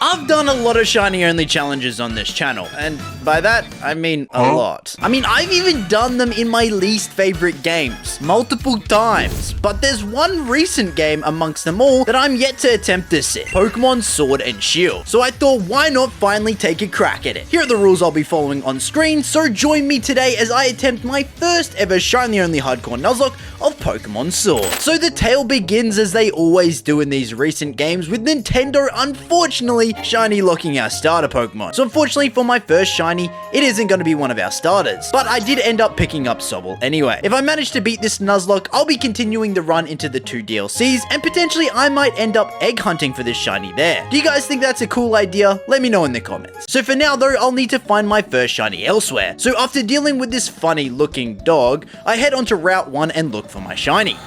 I've done a lot of shiny only challenges on this channel, and by that, I mean a lot. I mean, I've even done them in my least favorite games, multiple times, but there's one recent game amongst them all that I'm yet to attempt to sit, Pokemon Sword and Shield. So I thought, why not finally take a crack at it? Here are the rules I'll be following on screen, so join me today as I attempt my first ever shiny only hardcore Nuzlocke of Pokemon Sword. So the tale begins as they always do in these recent games, with Nintendo unfortunately shiny locking our starter Pokemon. So unfortunately for my first shiny, it isn't going to be one of our starters, but I did end up picking up Sobble anyway. If I manage to beat this Nuzlocke, I'll be continuing the run into the 2 DLCs, and potentially I might end up egg hunting for this shiny there. Do you guys think that's a cool idea? Let me know in the comments. So for now though, I'll need to find my first shiny elsewhere. So after dealing with this funny looking dog, I head onto Route 1 and look for my shiny.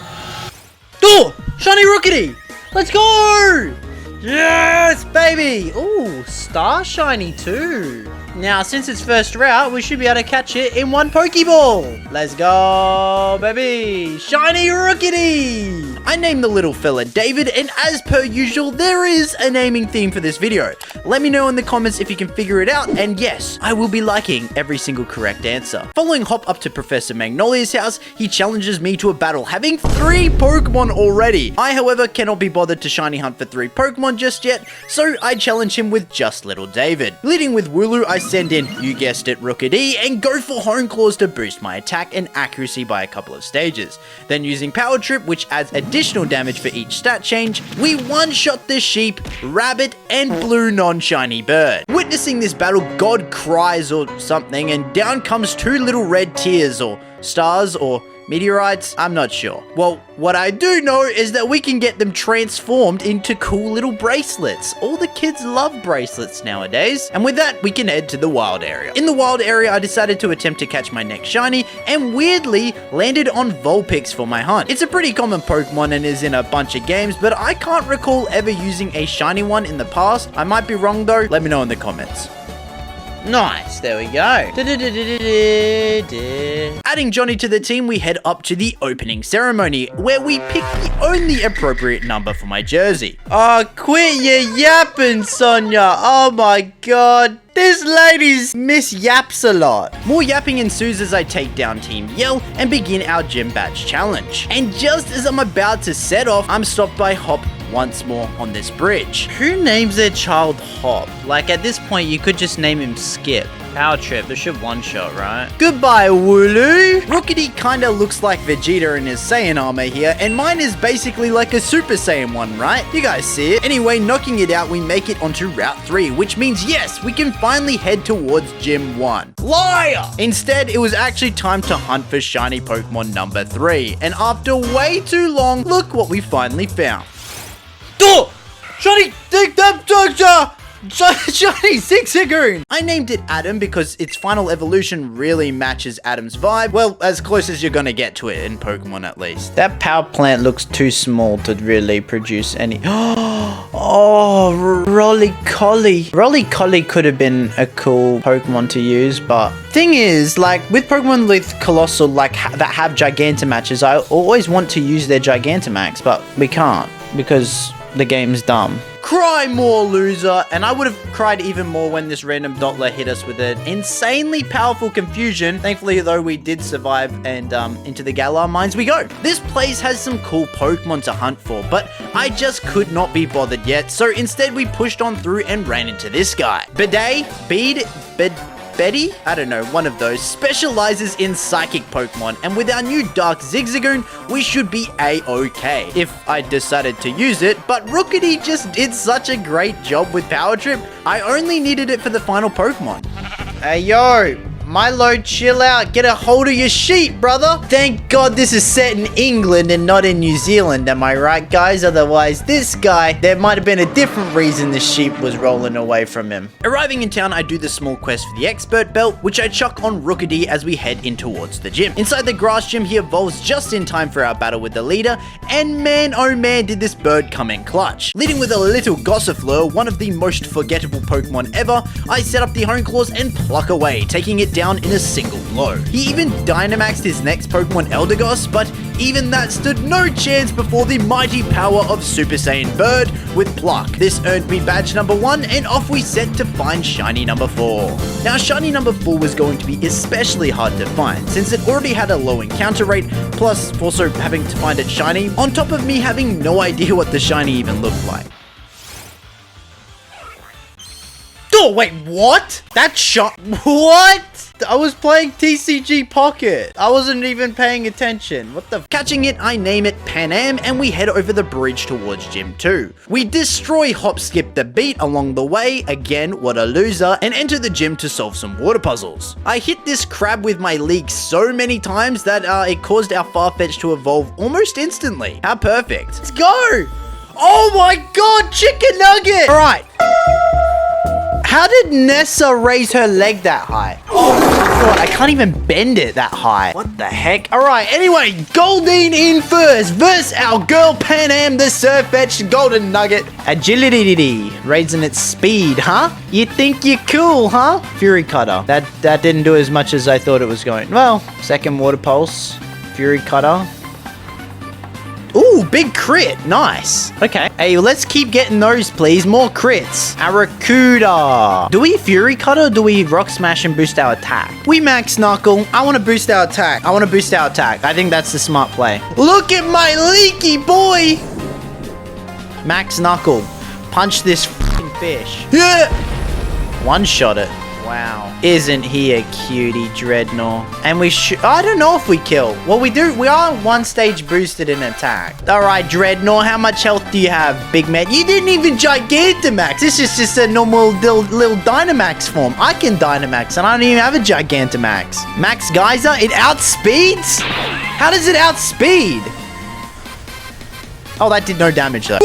Oh! Shiny Rookity! Let's go! Yes, baby! Ooh, Star Shiny too. Now, since it's first route, we should be able to catch it in 1 Pokeball. Let's go, baby! Shiny Rookity! I named the little fella David, and as per usual, there is a naming theme for this video. Let me know in the comments if you can figure it out, and yes, I will be liking every single correct answer. Following Hop up to Professor Magnolia's house, he challenges me to a battle, having 3 Pokemon already. I, however, cannot be bothered to shiny hunt for 3 Pokemon just yet, so I challenge him with just little David. Leading with Wooloo, I send in, you guessed it, Rookity, and go for Hone Claws to boost my attack and accuracy by a couple of stages. Then using Power Trip, which adds additional damage for each stat change, we one-shot the sheep, rabbit, and blue non-shiny bird. Witnessing this battle, God cries or something, and down comes 2 little red tears, or stars, or meteorites, I'm not sure. Well, what I do know is that we can get them transformed into cool little bracelets. All the kids love bracelets nowadays. And with that, we can head to the wild area. In the wild area, I decided to attempt to catch my next shiny, and weirdly landed on Vulpix for my hunt. It's a pretty common Pokemon and is in a bunch of games, but I can't recall ever using a shiny one in the past. I might be wrong though, let me know in the comments. Nice, there we go. Adding Johnny to the team, we head up to the opening ceremony, where we pick the only appropriate number for my jersey. Oh, quit your yapping, Sonia. Oh my god. This lady's Miss Yaps a lot. More yapping ensues as I take down Team Yell and begin our gym badge challenge. And just as I'm about to set off, I'm stopped by Hop once more on this bridge. Who names their child Hop? Like, at this point, you could just name him Skip. Power Trip, it should one-shot, right? Goodbye, Wooloo! Rookity kinda looks like Vegeta in his Saiyan armor here, and mine is basically like a Super Saiyan one, right? You guys see it? Anyway, knocking it out, we make it onto Route 3, which means yes, we can finally head towards Gym 1. Liar! Instead, it was actually time to hunt for shiny Pokemon number 3, and after way too long, look what we finally found. Oh! Shiny Dojo! Shiny Zigzagoon! I named it Adam because its final evolution really matches Adam's vibe. Well, as close as you're gonna get to it in Pokemon at least. That power plant looks too small to really produce any... Oh, Rolly-Collie. Rolly-Collie could have been a cool Pokemon to use, but... Thing is, like, with Pokemon with Colossal, like, that have Gigantamaxes, I always want to use their Gigantamax, but we can't, because the game's dumb. Cry more, loser! And I would have cried even more when this random Dottler hit us with an insanely powerful confusion. Thankfully, though, we did survive, and into the Galar mines we go. This place has some cool Pokemon to hunt for, but I just could not be bothered yet, so instead we pushed on through and ran into this guy. Betty? I don't know, one of those, specializes in psychic Pokemon, and with our new Dark Zigzagoon, we should be a-okay, if I decided to use it, but Rookity just did such a great job with Power Trip, I only needed it for the final Pokemon. Hey yo! Milo, chill out. Get a hold of your sheep, brother. Thank God this is set in England and not in New Zealand, am I right, guys? Otherwise, this guy, there might have been a different reason the sheep was rolling away from him. Arriving in town, I do the small quest for the expert belt, which I chuck on Rookity as we head in towards the gym. Inside the grass gym, he evolves just in time for our battle with the leader, and man, oh man, did this bird come in clutch. Leading with a little Gossifleur, one of the most forgettable Pokemon ever, I set up the Hone Claws and pluck away, taking it down down in a single blow. He even Dynamaxed his next Pokemon Eldegoss, but even that stood no chance before the mighty power of Super Saiyan Bird with Pluck. This earned me badge number 1, and off we set to find shiny number 4. Now shiny number 4 was going to be especially hard to find, since it already had a low encounter rate, plus also having to find it shiny, on top of me having no idea what the shiny even looked like. Oh, wait, what? That shot? What? I was playing TCG Pocket. I wasn't even paying attention. What the? Catching it, I name it Pan Am, and we head over the bridge towards Gym 2. We destroy Hop Skip the Beat along the way, again, what a loser, and enter the gym to solve some water puzzles. I hit this crab with my leek so many times that it caused our Farfetch to evolve almost instantly. How perfect. Let's go! Oh my god, chicken nugget! Alright. How did Nessa raise her leg that high? Oh my god, I can't even bend it that high. What the heck? Alright, anyway, Goldine in first versus our girl Pan Am, the Surfetch Golden Nugget. Agility, raising its speed, huh? You think you're cool, huh? Fury Cutter. That didn't do as much as I thought it was going. Well, second Water Pulse, Fury Cutter. Ooh, big crit. Nice. Okay. Hey, let's keep getting those, please. More crits. Arrokuda. Do we Fury Cutter or do we Rock Smash and boost our attack? We Max Knuckle. I want to boost our attack. I think that's the smart play. Look at my leaky boy. Max Knuckle. Punch this f***ing fish. Yeah. One-shot it. Wow. Isn't he a cutie, Dreadnought? And we should... I don't know if we kill. Well, we do. We are one stage boosted in attack. Alright, Dreadnought, how much health do you have, big man? You didn't even Gigantamax. This is just a normal little Dynamax form. I can Dynamax, and I don't even have a Gigantamax. Max Geyser, it outspeeds? How does it outspeed? Oh, that did no damage, though.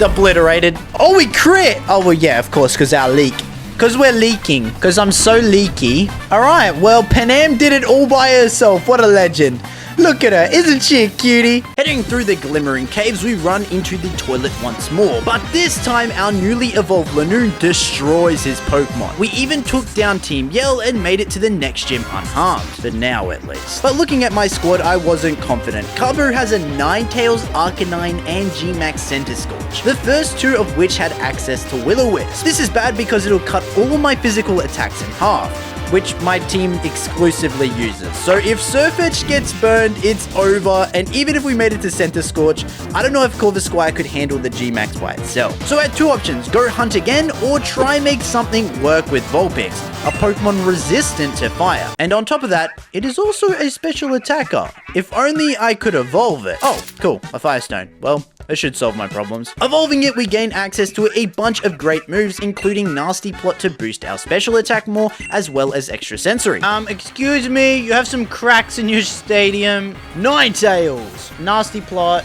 Obliterated. Oh, we crit. Oh, well, yeah, of course, because our leak. Because we're leaking. Because I'm so leaky. All right, well, Pan Am did it all by herself. What a legend. Look at her. Isn't she a cutie? Heading through the glimmering caves, we run into the toilet once more. But this time, our newly evolved Lanoon destroys his Pokemon. We even took down Team Yell and made it to the next gym unharmed. For now, at least. But looking at my squad, I wasn't confident. Kabu has a Ninetales, Arcanine, and G-Max Center Scorch. The first two of which had access to Will-O-Wisp. This is bad because it'll cut all of my physical attacks in half, which my team exclusively uses. So if Surfetch gets burned, it's over, and even if we made it to Center Scorch, I don't know if Corvisquire could handle the G-Max by itself. So I had two options, go hunt again, or try make something work with Vulpix, a Pokemon resistant to fire. And on top of that, it is also a special attacker. If only I could evolve it. Oh, cool, a Firestone. Well, that should solve my problems. Evolving it, we gain access to a bunch of great moves, including Nasty Plot to boost our special attack more, as well as extra sensory. Excuse me, you have some cracks in your stadium. Ninetales. Nasty Plot.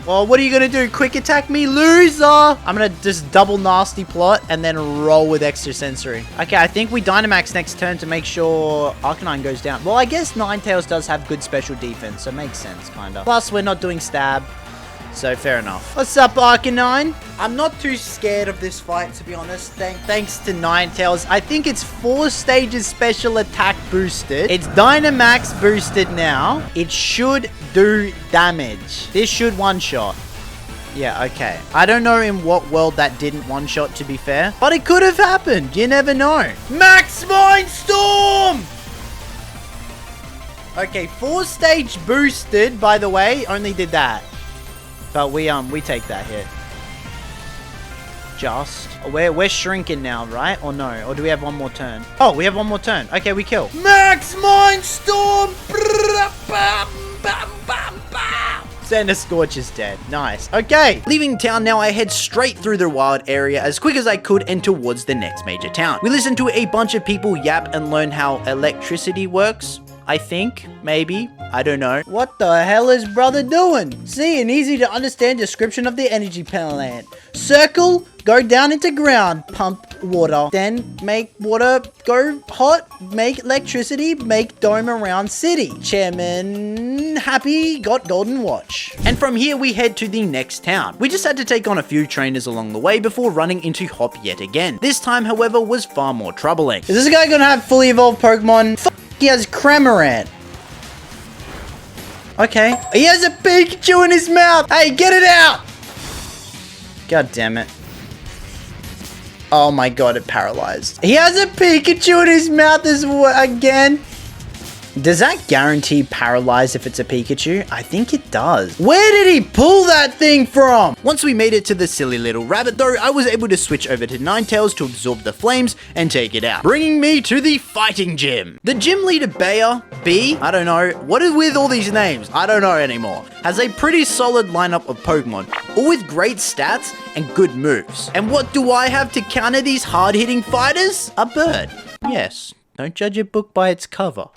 Well, what are you gonna do? Quick attack me, loser? I'm gonna just double Nasty Plot and then roll with extra sensory. Okay, I think we Dynamax next turn to make sure Arcanine goes down. Well, I guess Ninetales does have good special defense, so it makes sense, kinda. Plus, we're not doing stab. So, fair enough. What's up, Arcanine? I'm not too scared of this fight, to be honest. Thanks to Ninetales. I think it's 4 stages special attack boosted. It's Dynamax boosted now. It should do damage. This should one-shot. Yeah, okay. I don't know in what world that didn't one-shot, to be fair. But it could have happened. You never know. Max Mind Storm! Okay, 4 stage boosted, by the way. Only did that. But we take that hit. Just. We're shrinking now, right? Or no? Or do we have one more turn? Oh, we have one more turn. Okay, we kill. Max Mind Storm! Center Scorch is dead. Nice. Okay. Leaving town now, I head straight through the wild area as quick as I could and towards the next major town. We listen to a bunch of people yap and learn how electricity works. I think, maybe, I don't know. What the hell is brother doing? See, an easy to understand description of the energy plant. Circle, go down into ground, pump water, then make water go hot, make electricity, make dome around city. Chairman happy, got golden watch. And from here we head to the next town. We just had to take on a few trainers along the way before running into Hop yet again. This time, however, was far more troubling. Is this guy gonna have fully evolved Pokemon? He has Cramorant. Okay. He has a Pikachu in his mouth. Hey, get it out. God damn it. Oh my god, it paralyzed. He has a Pikachu in his mouth again. Does that guarantee paralyze if it's a Pikachu? I think it does. Where did he pull that thing from? Once we made it to the silly little rabbit though, I was able to switch over to Ninetales to absorb the flames and take it out, bringing me to the fighting gym. The gym leader Bayer, B, I don't know, what is with all these names? I don't know anymore. Has a pretty solid lineup of Pokemon, all with great stats and good moves. And what do I have to counter these hard-hitting fighters? A bird. Yes. Don't judge a book by its cover.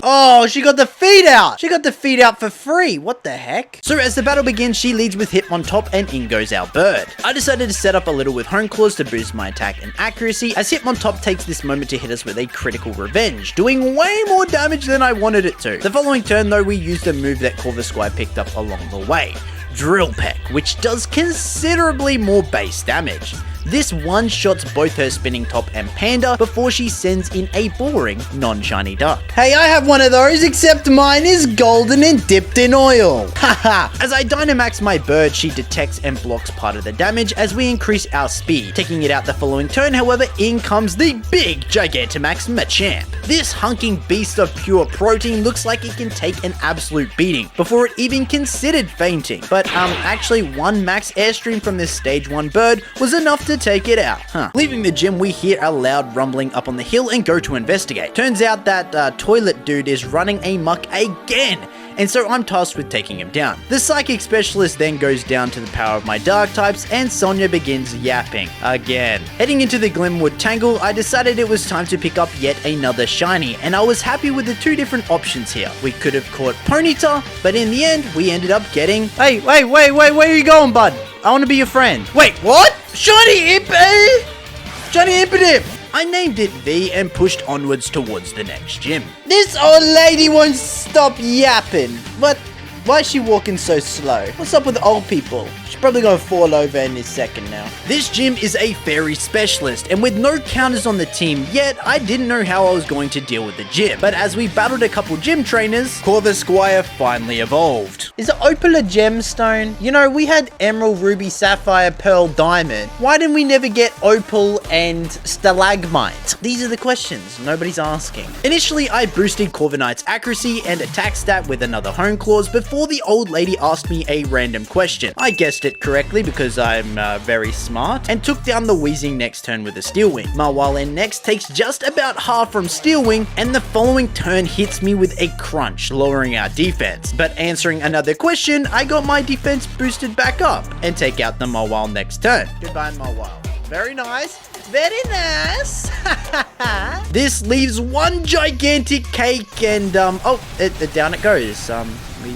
Oh, she got the feet out. She got the feet out for free. What the heck? So as the battle begins, she leads with Hitmontop and in goes our bird. I decided to set up a little with Hone Claws to boost my attack and accuracy, as Hitmontop takes this moment to hit us with a critical revenge, doing way more damage than I wanted it to. The following turn though, we used a move that Corvusquire picked up along the way. Drill Peck, which does considerably more base damage. This one-shots both her Spinning Top and Panda before she sends in a boring, non-shiny duck. Hey, I have one of those, except mine is golden and dipped in oil. Haha. As I Dynamax my bird, she detects and blocks part of the damage as we increase our speed. Taking it out the following turn, however, in comes the big Gigantamax Machamp. This hunking beast of pure protein looks like it can take an absolute beating before it even considered fainting. But actually one max airstream from this stage 1 bird was enough to take it out. Leaving the gym, we hear a loud rumbling up on the hill and go to investigate. Turns out that toilet dude is running amok again, and so I'm tasked with taking him down. The psychic specialist then goes down to the power of my dark types, and Sonia begins yapping again. Heading into the Glimwood Tangle, I decided it was time to pick up yet another shiny, and I was happy with the 2 different options here. We could have caught Ponyta, but in the end, we ended up getting... Hey, wait, where are you going, bud? I want to be your friend. Wait, what? Shiny Impidimp! Shiny Impidimp! I named it V and pushed onwards towards the next gym. This old lady won't stop yapping. But why is she walking so slow? What's up with old people? She's probably gonna fall over any second now. This gym is a fairy specialist, and with no counters on the team yet, I didn't know how I was going to deal with the gym. But as we battled a couple gym trainers, Corvusquire finally evolved. Is Opal a gemstone? You know, we had Emerald, Ruby, Sapphire, Pearl, Diamond. Why didn't we never get Opal and Stalagmite? These are the questions nobody's asking. Initially, I boosted Corviknight's accuracy and attack stat with another Hone Claws before the old lady asked me a random question. I guessed it correctly because I'm very smart, and took down the Weezing next turn with a Steel Wing. Mawile next takes just about half from Steel Wing, and the following turn hits me with a Crunch, lowering our defense. But answering another question, I got my defense boosted back up, and take out the Mawile next turn. Goodbye, Mawile. Very nice. Very nice. This leaves one gigantic cake, and down it goes.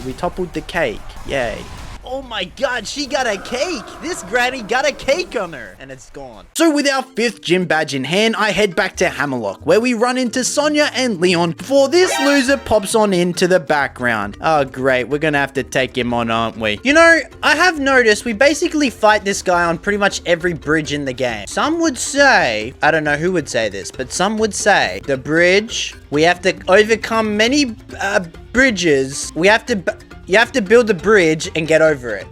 We toppled the cake. Yay. Oh my god, she got a cake! This granny got a cake on her! And it's gone. So with our 5th gym badge in hand, I head back to Hammerlock, where we run into Sonia and Leon before this loser pops on into the background. Oh great, we're gonna have to take him on, aren't we? You know, I have noticed we basically fight this guy on pretty much every bridge in the game. Some would say, I don't know who would say this, but some would say, the bridge, we have to overcome many bridges. You have to build a bridge and get over it.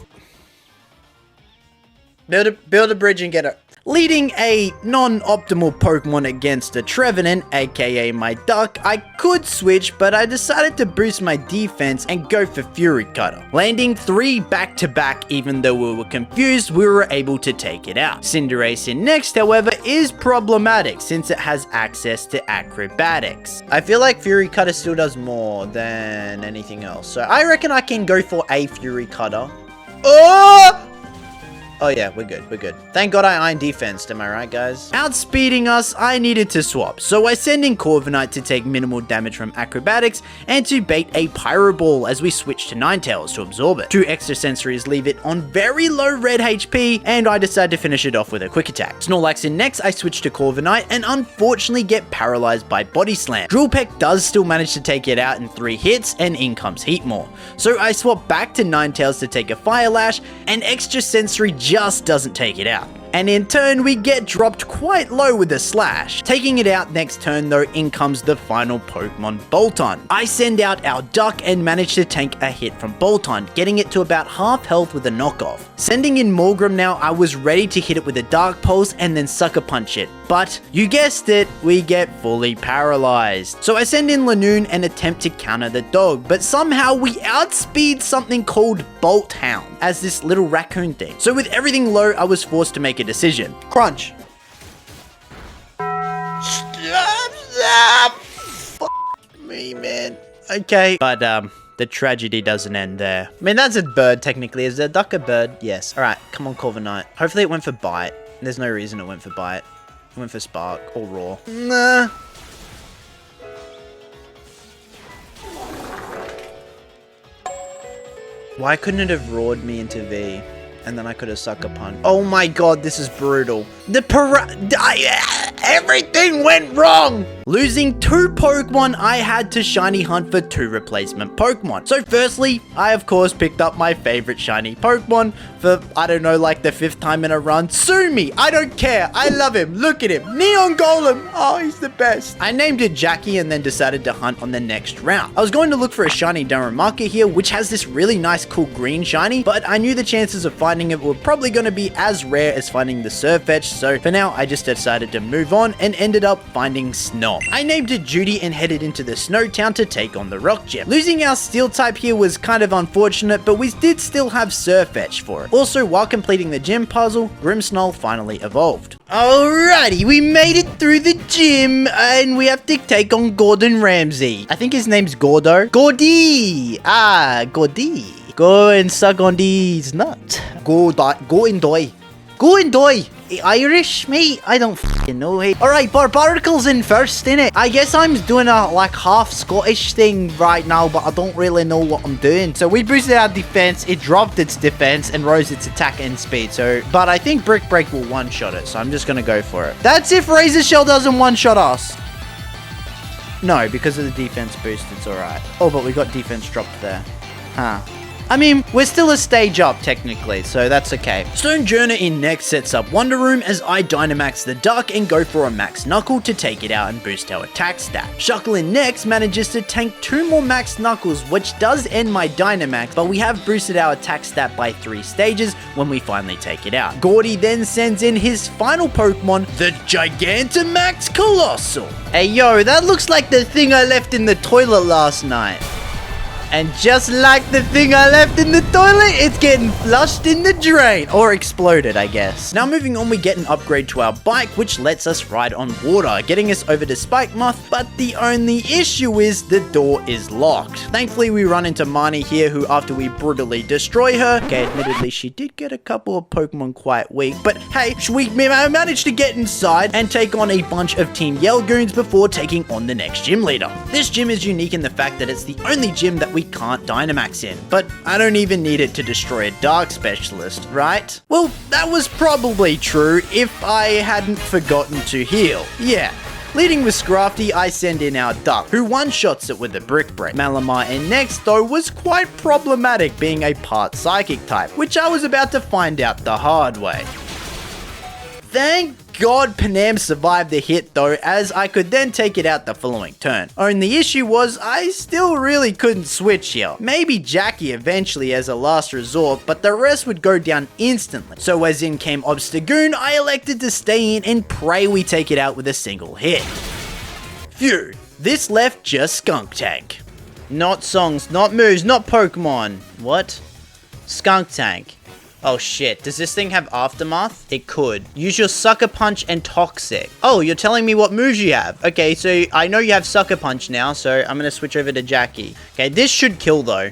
Build a bridge and get it. Leading a non-optimal Pokemon against a Trevenant, aka my duck, I could switch, but I decided to boost my defense and go for Fury Cutter. Landing 3 back-to-back, even though we were confused, we were able to take it out. Cinderace in next, however, is problematic since it has access to acrobatics. I feel like Fury Cutter still does more than anything else, so I reckon I can go for a Fury Cutter. Oh! Oh yeah, we're good, we're good. Thank God I iron defense, am I right, guys? Outspeeding us, I needed to swap, so I send in Corviknight to take minimal damage from acrobatics and to bait a Pyro Ball as we switch to Ninetales to absorb it. 2 extra sensories leave it on very low red HP, and I decide to finish it off with a quick attack. Snorlax in next, I switch to Corviknight and unfortunately get paralyzed by Body Slam. Drill Peck does still manage to take it out in 3 hits, and in comes Heatmore. So I swap back to Ninetales to take a Fire Lash, and extra sensory just doesn't take it out. And in turn, we get dropped quite low with a Slash. Taking it out next turn though, in comes the final Pokemon, Bolton. I send out our Duck and manage to tank a hit from Bolton, getting it to about half health with a knockoff. Sending in Morgrem now, I was ready to hit it with a Dark Pulse and then Sucker Punch it. But, you guessed it, we get fully paralyzed. So I send in Lanoon and attempt to counter the dog, but somehow we outspeed something called Bolt Hound as this little raccoon thing. So with everything low, I was forced to make a decision. Crunch. Fuck me, man. Okay. But, the tragedy doesn't end there. I mean, that's a bird, technically. Is a duck a bird? Yes. Alright, come on, Corviknight. Hopefully it went for Bite. There's no reason it went for Bite. It went for Spark or Raw. Nah. Why couldn't it have roared me into V? And then I could have Sucker Punch. Oh my god, this is brutal. Everything went wrong! Losing 2 Pokemon, I had to shiny hunt for 2 replacement Pokemon. So firstly, I of course picked up my favorite shiny Pokemon for, I don't know, like the 5th time in a run. Sue me! I don't care! I love him! Look at him! Neon Golem! Oh, he's the best! I named it Jackie and then decided to hunt on the next round. I was going to look for a shiny Darumaka here, which has this really nice cool green shiny, but I knew the chances of finding it were probably going to be as rare as finding the Sirfetch'd, so for now I just decided to move on and ended up finding Snom. I named it Judy and headed into the Snow Town to take on the Rock Gym. Losing our Steel type here was kind of unfortunate, but we did still have Sirfetch'd for it. Also, while completing the gym puzzle, Grimmsnarl finally evolved. Alrighty, we made it through the gym, and we have to take on Gordon Ramsay. I think his name's Gordo. Gordie! Ah, Gordie. Go and suck on these nuts. Go and die. Go and die. Irish, mate? I don't f***ing know, hey. Alright, Barbaricle's in first, innit? I guess I'm doing a, like, half Scottish thing right now, but I don't really know what I'm doing. So we boosted our defense, it dropped its defense, and rose its attack and speed. So, but I think Brick Break will one-shot it, so I'm just gonna go for it. That's if Razor Shell doesn't one-shot us. No, because of the defense boost, it's alright. Oh, but we got defense dropped there. Huh. I mean, we're still a stage up, technically, so that's okay. Stonejourner in next sets up Wonder Room as I Dynamax the Duck and go for a Max Knuckle to take it out and boost our attack stat. Shuckle in next manages to tank 2 more Max Knuckles, which does end my Dynamax, but we have boosted our attack stat by 3 stages when we finally take it out. Gordie then sends in his final Pokemon, the Gigantamax Colossal. Hey yo, that looks like the thing I left in the toilet last night. And just like the thing I left in the toilet, it's getting flushed in the drain. Or exploded, I guess. Now moving on, we get an upgrade to our bike, which lets us ride on water, getting us over to Spikemuth, but the only issue is the door is locked. Thankfully, we run into Marnie here, who after we brutally destroy her, okay, admittedly, she did get a couple of Pokemon quite weak, but hey, we managed to get inside and take on a bunch of Team Yellgoons before taking on the next gym leader. This gym is unique in the fact that it's the only gym that we can't Dynamax in, but I don't even need it to destroy a Dark Specialist, right? Well, that was probably true if I hadn't forgotten to heal. Yeah. Leading with Scrafty, I send in our Duck, who one-shots it with a Brick Break. Malamar in next, though, was quite problematic, being a part Psychic type, which I was about to find out the hard way. Thank God Panam survived the hit though, as I could then take it out the following turn. Only issue was, I still really couldn't switch here. Maybe Jackie eventually as a last resort, but the rest would go down instantly. So as in came Obstagoon, I elected to stay in and pray we take it out with a single hit. Phew, this left just Skunk Tank. Not songs, not moves, not Pokemon. What? Skunk Tank. Oh shit, does this thing have Aftermath? It could. Use your Sucker Punch and Toxic. Oh, you're telling me what moves you have. Okay, so I know you have Sucker Punch now, so I'm gonna switch over to Jackie. Okay, this should kill though.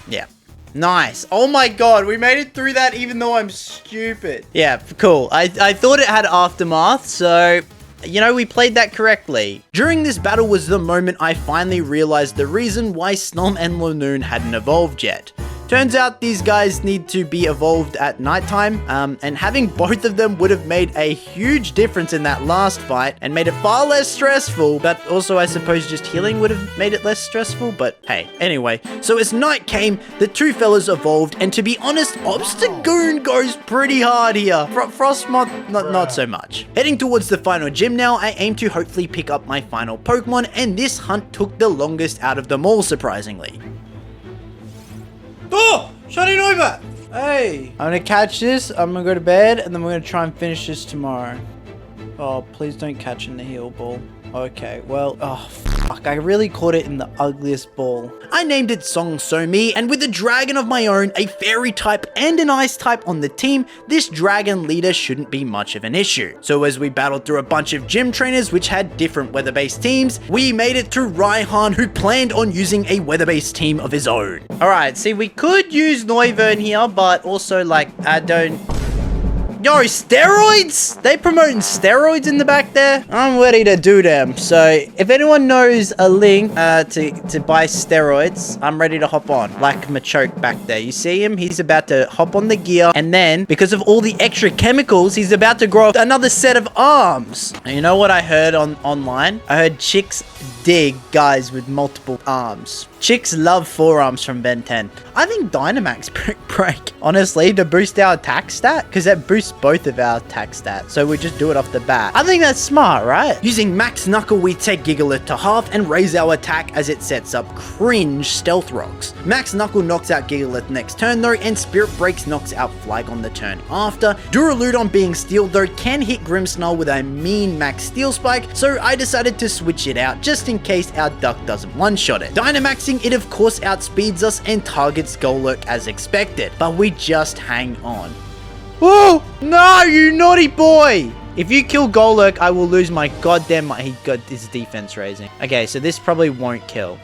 Yeah. Nice. Oh my god, we made it through that even though I'm stupid. Yeah, cool. I thought it had aftermath, so... You know, we played that correctly. During this battle was the moment I finally realized the reason why Snom and Lanoon hadn't evolved yet. Turns out these guys need to be evolved at nighttime, and having both of them would have made a huge difference in that last fight and made it far less stressful, but also I suppose just healing would have made it less stressful, but hey. Anyway, so as night came, the two fellas evolved, and to be honest, Obstagoon goes pretty hard here. Frostmoth, not so much. Heading towards the final gym now, I aim to hopefully pick up my final Pokemon, and this hunt took the longest out of them all, surprisingly. Oh! Shiny Noibat! Hey! I'm gonna catch this, I'm gonna go to bed, and then we're gonna try and finish this tomorrow. Oh, please don't catch in the heal ball. Okay, well, oh, fuck, I really caught it in the ugliest ball. I named it Song So Me, and with a dragon of my own, a fairy type, and an ice type on the team, this dragon leader shouldn't be much of an issue. So as we battled through a bunch of gym trainers which had different weather-based teams, we made it to Raihan, who planned on using a weather-based team of his own. Alright, see, we could use Noivern here, but also, like, I don't... Yo, steroids? They promoting steroids in the back there? I'm ready to do them. So if anyone knows a link to buy steroids, I'm ready to hop on. Like Machoke back there. You see him? He's about to hop on the gear. And then, because of all the extra chemicals, he's about to grow another set of arms. And you know what I heard online? I heard chicks dig guys with multiple arms. Chicks love forearms from Ben 10. I think Dynamax Brick Break, honestly, to boost our attack stat, because that boosts both of our attack stats, so we just do it off the bat. I think that's smart, right? Using Max Knuckle, we take Gigalith to half and raise our attack as it sets up Cringe Stealth Rocks. Max Knuckle knocks out Gigalith next turn though, and Spirit Breaks knocks out Flygon the turn after. Duraludon being Steel though can hit Grimmsnarl with a mean Max Steel Spike, so I decided to switch it out just in case our Duck doesn't one-shot it. Dynamaxing it of course outspeeds us and targets Golurk as expected, but we just hang on. Oh, no, you naughty boy! If you kill Golurk, I will lose my goddamn mind. He got his defense raising. Okay, so this probably won't kill.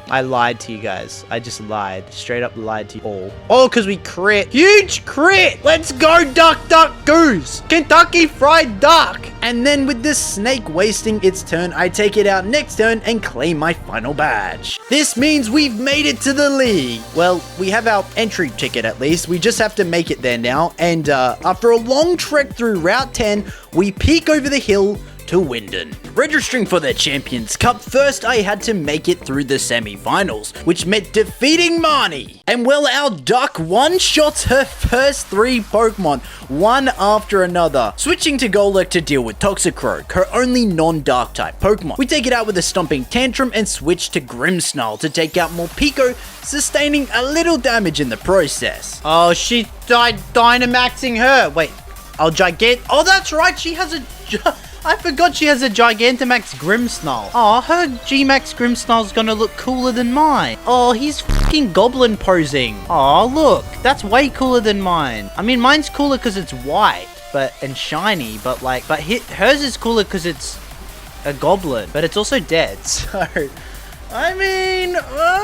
I lied to you guys. I just lied. Straight up lied to you all. Oh, because we crit. Huge crit! Let's go, Duck, Duck, Goose! Kentucky Fried Duck! And then with this snake wasting its turn, I take it out next turn and claim my final badge. This means we've made it to the league. Well, we have our entry ticket at least. We just have to make it there now. And after a long trek through Route 10, we peek over the hill to Winden. Registering for the Champions Cup, first I had to make it through the semi-finals, which meant defeating Marnie. And well, our Duck one-shots her first 3 Pokemon, one after another, switching to Golurk to deal with Toxicroak, her only non-Dark type Pokemon. We take it out with a Stomping Tantrum and switch to Grimmsnarl to take out Morpeko, sustaining a little damage in the process. Oh, she died Dynamaxing her. Wait, oh, that's right, she has a... I forgot she has a Gigantamax Grimmsnarl. Oh, her G-Max Grimmsnarl's gonna look cooler than mine. Oh, he's fucking goblin posing. Oh, look, that's way cooler than mine. I mean, mine's cooler because it's white, and shiny, but hers is cooler because it's a goblin, but it's also dead, so... I mean,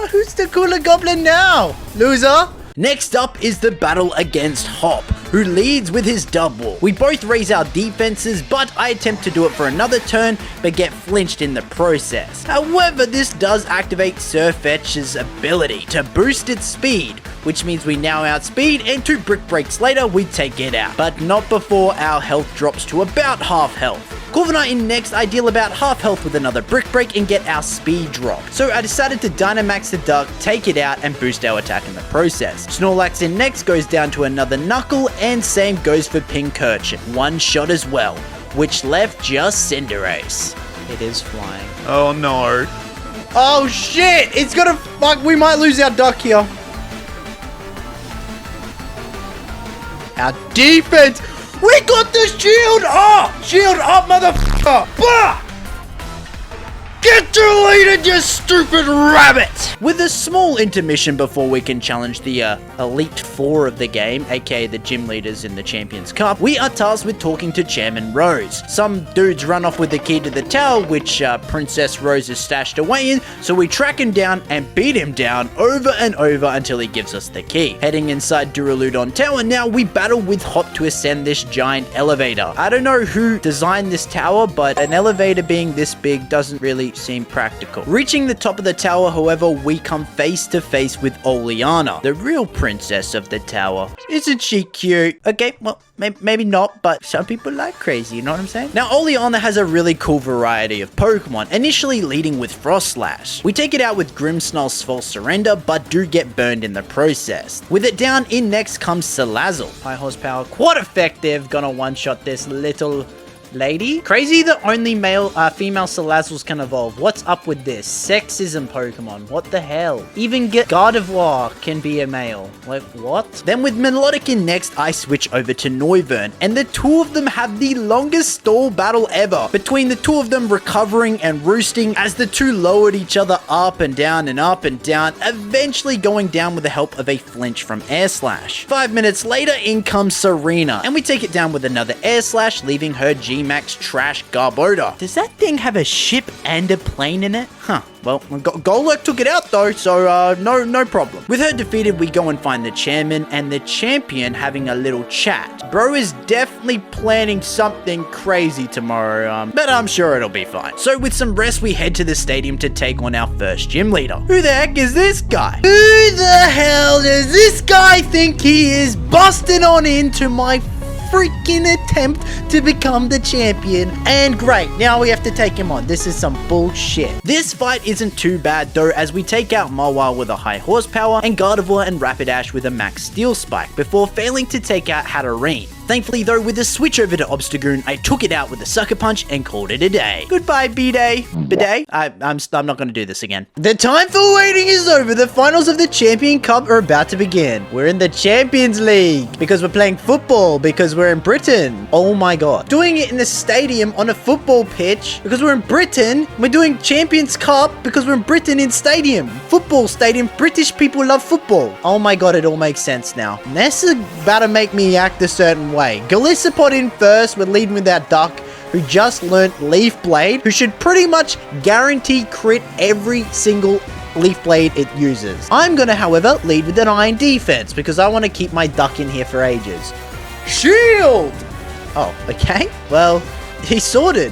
who's the cooler goblin now? Loser? Next up is the battle against Hop, who leads with his double. We both raise our defenses, but I attempt to do it for another turn, but get flinched in the process. However, this does activate Sirfetch''s ability to boost its speed, which means we now outspeed, and 2 Brick Breaks later, we take it out. But not before our health drops to about half health. Corviknight in next, I deal about half health with another Brick Break and get our speed drop. So I decided to Dynamax the Duck, take it out, and boost our attack in the process. Snorlax in next goes down to another Knuckle, and same goes for Pincurchin. One shot as well, which left just Cinderace. It is flying. Oh no. Oh shit! It's gonna fuck, we might lose our Duck here. Our defense! We got the shield up! Shield up, motherfucker! Bah! Get deleted, you stupid rabbit! With a small intermission before we can challenge the Elite Four of the game, aka the gym leaders in the Champions Cup, we are tasked with talking to Chairman Rose. Some dudes run off with the key to the tower, which Princess Rose is stashed away in, so we track him down and beat him down over and over until he gives us the key. Heading inside Duraludon Tower now, we battle with Hop to ascend this giant elevator. I don't know who designed this tower, but an elevator being this big doesn't really seem practical. Reaching the top of the tower, however, we come face to face with Oleana, the real princess of the tower. Isn't she cute? Okay, well, maybe not, but some people like crazy, you know what I'm saying? Now, Oleana has a really cool variety of Pokemon, initially leading with Frostlash. We take it out with Grimmsnarl's False Surrender, but do get burned in the process. With it down, in next comes Salazzle. High horsepower, quite effective, gonna one-shot this little lady. Crazy that only female Salazzles can evolve. What's up with this? Sexism Pokemon. What the hell? Even Gardevoir can be a male. Like, what? Then with Melodic in next, I switch over to Noivern, and the two of them have the longest stall battle ever. Between the two of them recovering and roosting as the two lowered each other up and down and up and down, eventually going down with the help of a flinch from Air Slash. 5 minutes later, in comes Serena, and we take it down with another Air Slash, leaving her G-Max trash Garbodor. Does that thing have a ship and a plane in it? Huh. Well, Galar took it out though, so no problem. With her defeated, we go and find the chairman and the champion having a little chat. Bro is definitely planning something crazy tomorrow, but I'm sure it'll be fine. So with some rest, we head to the stadium to take on our first gym leader. Who the heck is this guy? Who the hell does this guy think he is, busting on into my freaking attempt to become the champion? And great, now we have to take him on. This is some bullshit. This fight isn't too bad though, as we take out Mawile with a high horsepower and Gardevoir and Rapidash with a max steel spike before failing to take out Hatterene. Thankfully though, with a switch over to Obstagoon, I took it out with a sucker punch and called it a day. Goodbye, B-Day. Bidet? I'm not gonna do this again. The time for waiting is over. The finals of the Champion Cup are about to begin. We're in the Champions League because we're playing football, because we're in Britain. Oh my god. Doing it in a stadium on a football pitch because we're in Britain. We're doing Champions Cup because we're in Britain in stadium. Football stadium. British people love football. Oh my god, it all makes sense now. Nessa about to make me act a certain way. Galissapod in first. We're leading with our duck, who just learnt Leaf Blade, who should pretty much guarantee crit every single Leaf Blade it uses. I'm gonna, however, lead with an Iron Defense because I want to keep my duck in here for ages. Shield! Oh, okay. Well, he sworded.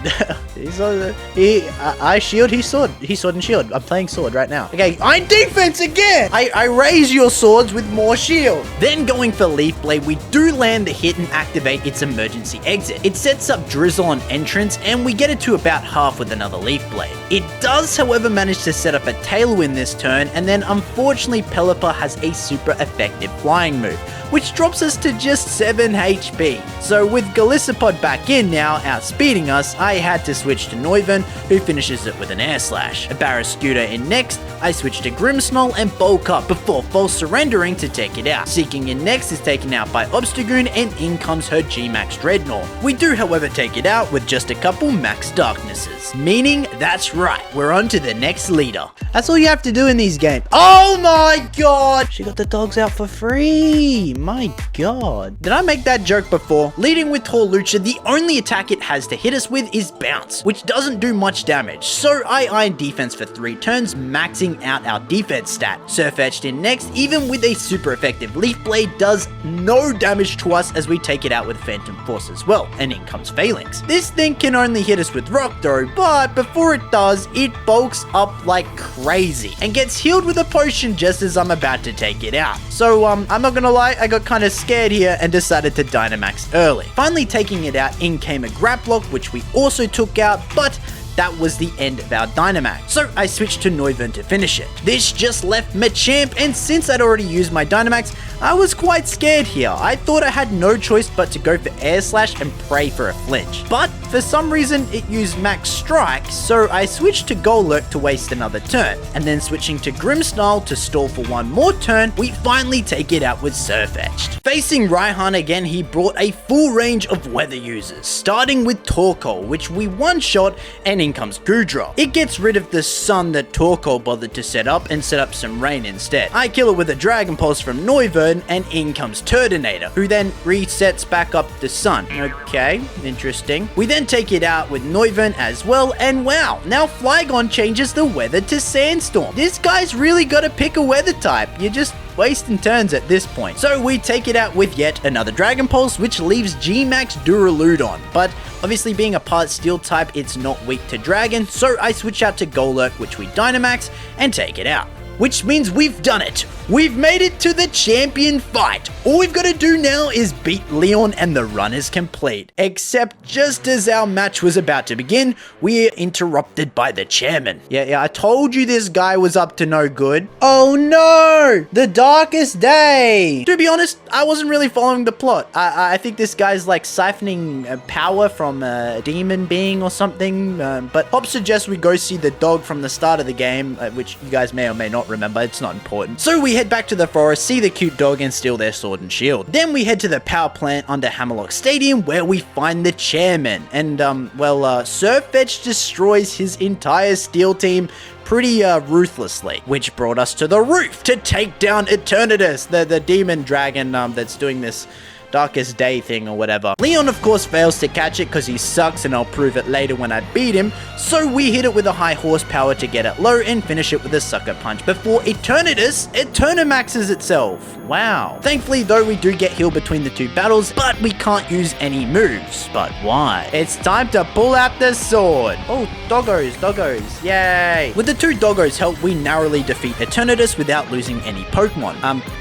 I shield, he sword. He sword and shield. I'm playing sword right now. Okay, Iron Defense again! I raise your swords with more shield. Then going for Leaf Blade, we do land the hit and activate its emergency exit. It sets up Drizzle on entrance, and we get it to about half with another Leaf Blade. It does, however, manage to set up a Tailwind this turn, and then unfortunately Pelipper has a super effective flying move, which drops us to just 7 HP. So with Galissapod back in now, outspeeding us, I had to switch to Noivern, who finishes it with an Air Slash. A Barrascuda in next, I switch to Grimmsnarl and Bulk Up before false surrendering to take it out. Seeking in next is taken out by Obstagoon, and in comes her G-Max Dreadnought. We do, however, take it out with just a couple Max Darknesses, meaning that's right, we're on to the next leader. That's all you have to do in these games. Oh my god! She got the dogs out for free! My god. Did I make that joke before? Leading with Torlucha, the only attack it has to hit us with is Bounce, which doesn't do much damage, so I Iron Defense for 3 turns, maxing out our defense stat. Surf Etched in next, even with a super effective Leaf Blade, does no damage to us as we take it out with Phantom Force as well, and in comes Phalanx. This thing can only hit us with Rock though, but before it does, it bulks up like crazy, and gets healed with a potion just as I'm about to take it out. So I'm not gonna lie, I got kind of scared here and decided to Dynamax early. Finally taking it out, in came a Graplock, which we also took out, but that was the end of our Dynamax, so I switched to Noivern to finish it. This just left Machamp, and since I'd already used my Dynamax, I was quite scared here. I thought I had no choice but to go for Air Slash and pray for a flinch. But for some reason, it used Max Strike, so I switched to Golurk to waste another turn. And then switching to Grimmsnarl to stall for one more turn, we finally take it out with Surf Etched. Facing Raihan again, he brought a full range of weather users, starting with Torkoal, which we one-shot, and in comes Gudra. It gets rid of the sun that Torkoal bothered to set up and set up some rain instead. I kill it with a Dragon Pulse from Noivern, and in comes Turdinator, who then resets back up the sun. Okay, interesting. We then take it out with Noivern as well, and wow, now Flygon changes the weather to Sandstorm. This guy's really got to pick a weather type. You're just wasting turns at this point. So we take it out with yet another Dragon Pulse, which leaves G-Max Duraludon. But obviously being a part Steel type, it's not weak to Dragon, so I switch out to Golurk, which we Dynamax, and take it out. Which means we've done it. We've made it to the champion fight. All we've got to do now is beat Leon and the run is complete. Except just as our match was about to begin, we're interrupted by the chairman. Yeah, I told you this guy was up to no good. Oh no! The darkest day! To be honest, I wasn't really following the plot. I think this guy's like siphoning power from a demon being or something. But Hop suggests we go see the dog from the start of the game, which you guys may or may not remember, it's not important. So we head back to the forest, see the cute dog, and steal their sword and shield. Then we head to the power plant under Hammerlock Stadium, where we find the chairman. And, Surfetch destroys his entire steel team pretty ruthlessly, which brought us to the roof to take down Eternatus, the demon dragon that's doing this darkest day thing or whatever. Leon of course fails to catch it because he sucks, and I'll prove it later when I beat him, so we hit it with a high horsepower to get it low and finish it with a sucker punch before Eternatus Eternamaxes itself. Wow. Thankfully though, we do get healed between the two battles, but we can't use any moves. But why? It's time to pull out the sword. Oh, doggos, yay. With the two doggos help, we narrowly defeat Eternatus without losing any Pokemon.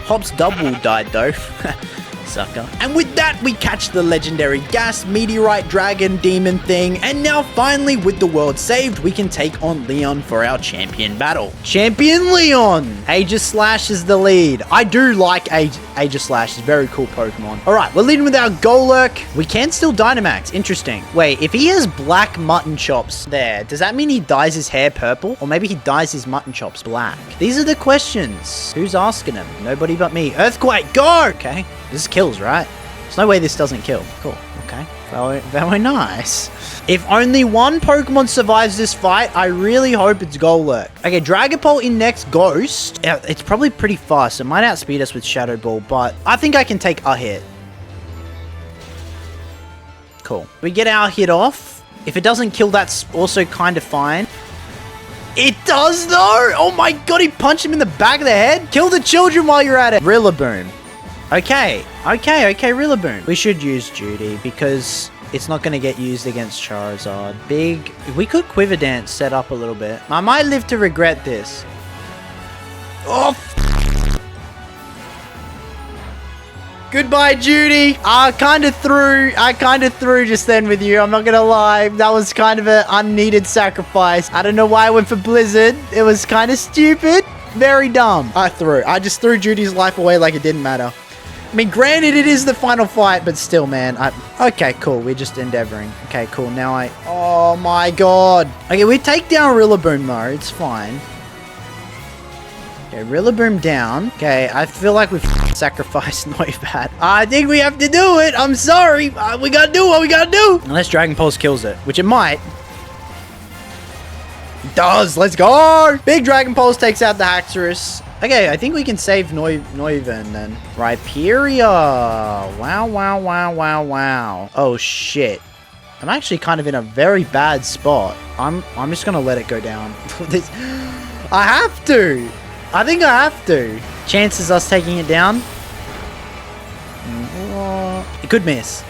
Hop's double died though. Sucker. And with that, we catch the legendary gas meteorite dragon demon thing, and now finally with the world saved, we can take on Leon for our champion battle. Champion Leon! Aegislash is the lead. I do like Aegislash, it's a very cool Pokemon. Alright, we're leading with our Golurk. We can still Dynamax, interesting. Wait, if he has black mutton chops there, does that mean he dyes his hair purple? Or maybe he dyes his mutton chops black? These are the questions. Who's asking him? Nobody but me. Earthquake, go! Okay. This kills, right? There's no way this doesn't kill. Cool. Okay. Very nice. If only one Pokemon survives this fight, I really hope it's Golurk. Okay, Dragapult in next Ghost. It's probably pretty fast. It might outspeed us with Shadow Ball, but I think I can take a hit. Cool. We get our hit off. If it doesn't kill, that's also kind of fine. It does though! Oh my god, he punched him in the back of the head. Kill the children while you're at it. Rillaboom. Okay, Rillaboom. We should use Judy because it's not going to get used against Charizard. We could Quiver Dance set up a little bit. I might live to regret this. Oh, goodbye, Judy. I kind of threw just then with you. I'm not going to lie. That was kind of an unneeded sacrifice. I don't know why I went for Blizzard. It was kind of stupid. Very dumb. I just threw Judy's life away like it didn't matter. I mean, granted, it is the final fight, but still, man. Okay, cool. We're just endeavoring. Okay, cool. Now oh my god. Okay, we take down Rillaboom, though. It's fine. Okay, Rillaboom down. Okay, I feel like we've sacrificed Noibat. I think we have to do it. I'm sorry. We gotta do what we gotta do. Unless Dragon Pulse kills it, which it might. It does. Let's go. Big Dragon Pulse takes out the Haxorus. Okay, I think we can save Noivern then. Rhyperior. Wow. Oh, shit. I'm actually kind of in a very bad spot. I'm just gonna let it go down. I have to. I think I have to. Chances us taking it down? It could miss.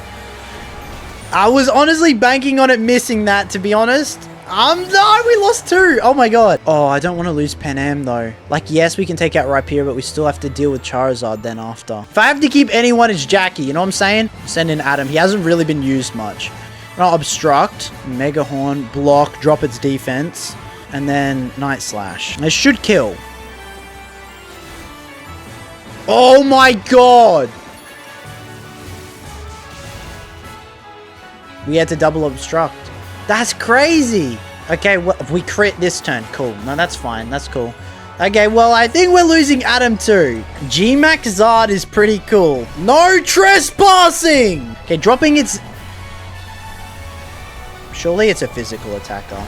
I was honestly banking on it missing that, to be honest. No, we lost 2. Oh my god. Oh, I don't want to lose Panam though. Like, yes, we can take out Rhyperior, but we still have to deal with Charizard then after. If I have to keep anyone, it's Jackie. You know what I'm saying? Send in Adam. He hasn't really been used much. No, Obstruct, Mega Horn, Block, drop its defense, and then Night Slash. It should kill. Oh my god. We had to double Obstruct. That's crazy. Okay, well, we crit this turn. Cool. No, that's fine. That's cool. Okay, well, I think we're losing Adam too. G-Max Zard is pretty cool. No trespassing! Okay, dropping its... Surely it's a physical attacker.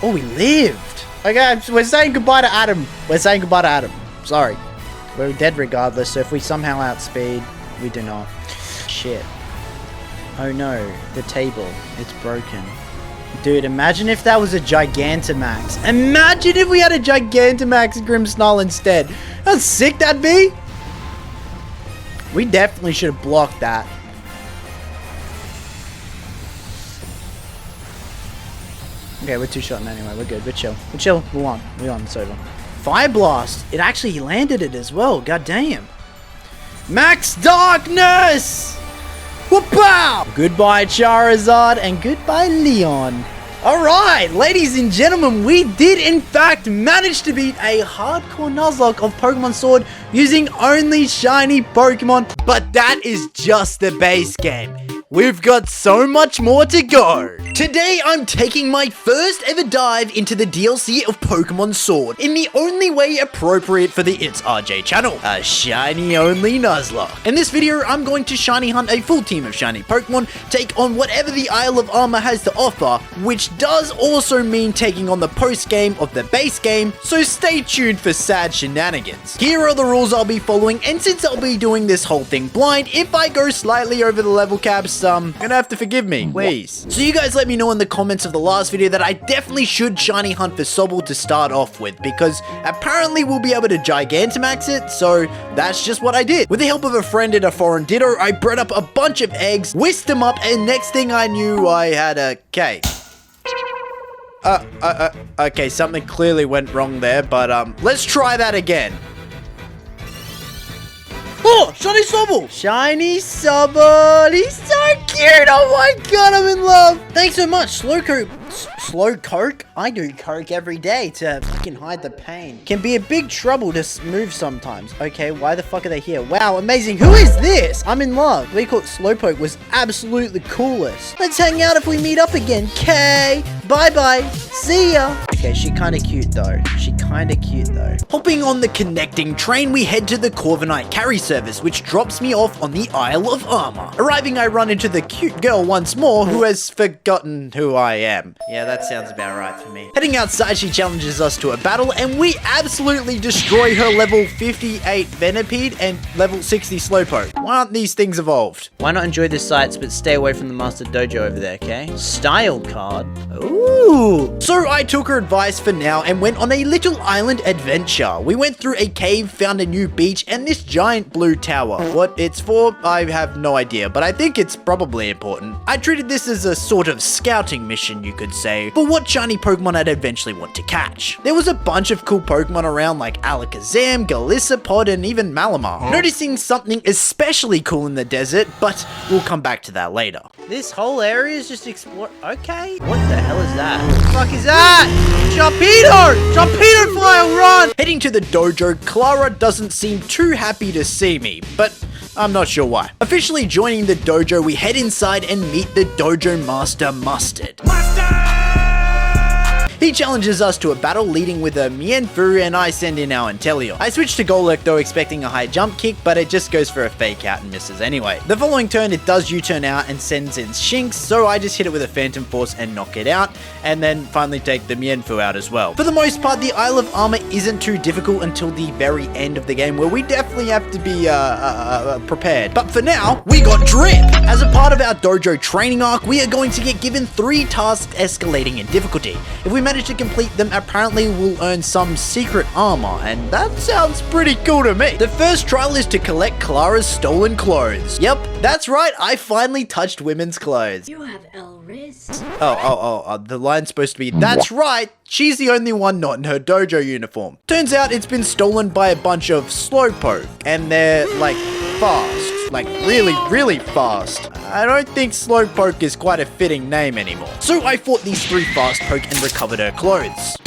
Oh, we lived. Okay, we're saying goodbye to Adam. We're saying goodbye to Adam. Sorry. We're dead regardless, so if we somehow outspeed, we do not. Shit. Oh no, the table. It's broken. Dude, imagine if that was a Gigantamax. Imagine if we had a Gigantamax Grimmsnarl instead. How sick that'd be. We definitely should have blocked that. Okay, we're two-shotting anyway. We're good. We're chill. We're chill. We won. We won. It's over. Fire Blast. It actually landed it as well. God damn. Max Darkness. Whoop-pow! Goodbye, Charizard, and goodbye, Leon. Alright, ladies and gentlemen, we did in fact manage to beat a hardcore Nuzlocke of Pokemon Sword using only shiny Pokemon, but that is just the base game. We've got so much more to go. Today, I'm taking my first ever dive into the DLC of Pokemon Sword in the only way appropriate for the ItsRJ channel, a shiny-only Nuzlocke. In this video, I'm going to shiny hunt a full team of shiny Pokemon, take on whatever the Isle of Armor has to offer, which does also mean taking on the post-game of the base game, so stay tuned for sad shenanigans. Here are the rules I'll be following, and since I'll be doing this whole thing blind, if I go slightly over the level caps, you're gonna have to forgive me, please. So you guys let me know in the comments of the last video that I definitely should shiny hunt for Sobble to start off with, because apparently we'll be able to Gigantamax it, so that's just what I did. With the help of a friend and a foreign ditto, I bred up a bunch of eggs, whisked them up, and next thing I knew, I had a cake. Okay, something clearly went wrong there, but let's try that again. Oh, shiny Sobble! Shiny Sobble! He's so cute! Oh my god, I'm in love! Thanks so much, Slow Coke? I do coke every day to fucking hide the pain. Can be a big trouble to move sometimes. Okay, why the fuck are they here? Wow, amazing. Who is this? I'm in love. We caught Slowpoke was absolutely the coolest. Let's hang out if we meet up again. K. Bye-bye. See ya. Okay, she kinda cute though. Hopping on the connecting train, we head to the Corviknight carry service, which drops me off on the Isle of Armor. Arriving, I run into the cute girl once more, who has forgotten who I am. Yeah, that sounds about right for me. Heading outside, she challenges us to a battle, and we absolutely destroy her level 58 Venipede and level 60 Slowpoke. Why aren't these things evolved? Why not enjoy the sights, but stay away from the Master Dojo over there, okay? Style card. Ooh. So I took her advice for now and went on a little island adventure. We went through a cave, found a new beach, and this giant blue tower. What it's for, I have no idea, but I think it's probably important. I treated this as a sort of scouting mission, you could say, for what shiny Pokemon I'd eventually want to catch. There was a bunch of cool Pokemon around like Alakazam, Galissapod, and even Malamar. Noticing something especially cool in the desert, but we'll come back to that later. This whole area is just explore. Okay. What the hell is that? What the fuck is that? Torpedo fly, run! Heading to the dojo, Clara doesn't seem too happy to see me, but I'm not sure why. Officially joining the dojo, we head inside and meet the dojo master, Mustard. He challenges us to a battle leading with a Mienfoo, and I send in our Inteleon. I switch to Golurk though, expecting a high jump kick, but it just goes for a fake out and misses anyway. The following turn it does U-turn out and sends in Shinx, so I just hit it with a Phantom Force and knock it out, and then finally take the Mienfoo out as well. For the most part, the Isle of Armor isn't too difficult until the very end of the game, where we definitely have to be prepared. But for now, we got Drip! As a part of our dojo training arc, we are going to get given 3 tasks escalating in difficulty. If we manage to complete them, apparently we'll earn some secret armor, and that sounds pretty cool to me. The first trial is to collect Clara's stolen clothes. Yep, that's right, I finally touched women's clothes. You have L wrist. The line's supposed to be, that's right, she's the only one not in her dojo uniform. Turns out it's been stolen by a bunch of Slowpoke, and they're, like, fast. Like, really fast. I don't think Slowpoke is quite a fitting name anymore. So I fought these 3 fast poke and recovered her clothes.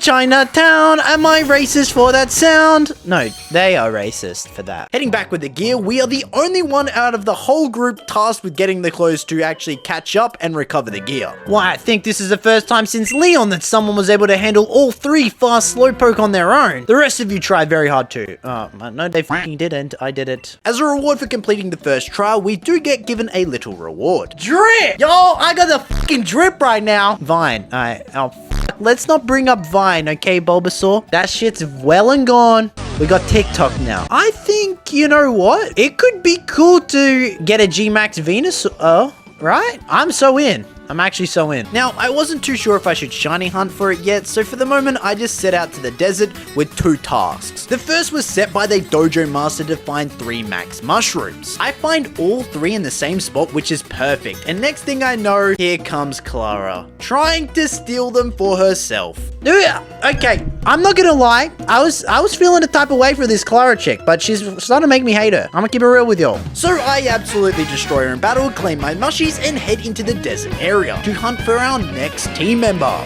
Chinatown, am I racist for that sound? No, they are racist for that. Heading back with the gear, we are the only one out of the whole group tasked with getting the clothes to actually catch up and recover the gear. Why, I think this is the first time since Leon that someone was able to handle all 3 fast Slowpoke on their own. The rest of you tried very hard too. No, they fucking didn't. I did it. As a reward reward for completing the first trial, we do get given a little reward. Drip! Yo, I got the fucking drip right now. Vine. Alright. Oh, let's not bring up Vine, okay, Bulbasaur? That shit's well and gone. We got TikTok now. I think, you know what? It could be cool to get a G-Max Venusaur, right? I'm so in. I'm actually so in. Now, I wasn't too sure if I should shiny hunt for it yet, so for the moment, I just set out to the desert with 2 tasks. The first was set by the Dojo Master to find 3 max mushrooms. I find all 3 in the same spot, which is perfect, and next thing I know, here comes Clara, trying to steal them for herself. Okay, I'm not gonna lie, I was feeling a type of way for this Clara chick, but she's starting to make me hate her. I'm gonna keep it real with y'all. So I absolutely destroy her in battle, claim my mushies, and head into the desert area to hunt for our next team member.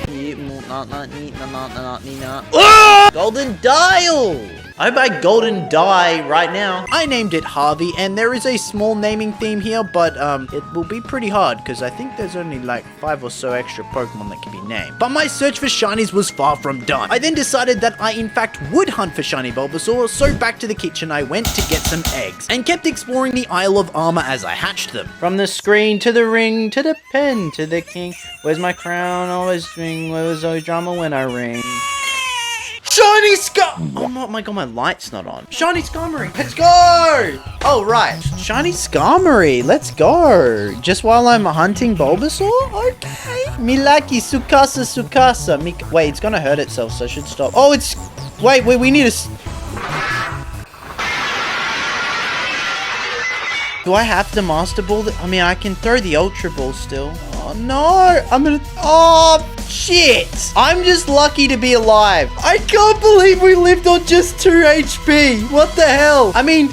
Golden Dial! I buy Golden Die right now. I named it Harvey, and there is a small naming theme here, but it will be pretty hard because I think there's only like 5 or so extra Pokemon that can be named. But my search for shinies was far from done. I then decided that I in fact would hunt for shiny Bulbasaur, so back to the kitchen I went to get some eggs, and kept exploring the Isle of Armor as I hatched them. From the screen to the ring, to the pen, to the king. Where's my crown? Always ring. Where was always drama when I ring? Shiny Oh my god, my light's not on. Shiny Skarmory, let's go! Oh, right. Shiny Skarmory, let's go. Just while I'm hunting Bulbasaur? Okay. Milaki, Sukasa. Wait, it's gonna hurt itself, so I should stop. Oh, it's... Wait, we need to... Do I have to Master Ball? I mean, I can throw the Ultra Ball still. Oh, no. I'm gonna... Oh, shit. I'm just lucky to be alive. I can't believe we lived on just 2 HP. What the hell? I mean,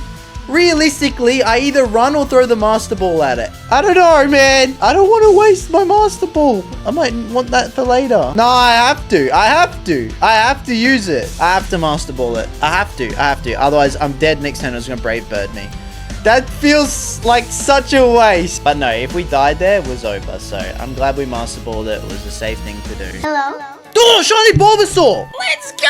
realistically, I either run or throw the Master Ball at it. I don't know, man. I don't want to waste my Master Ball. I might want that for later. No, I have to. I have to use it. I have to Master Ball it. I have to. Otherwise, I'm dead next turn. It's going to Brave Bird me. That feels like such a waste. But no, if we died there, it was over. So I'm glad we Master Balled it. It was a safe thing to do. Hello? Oh, shiny Bulbasaur! Let's go!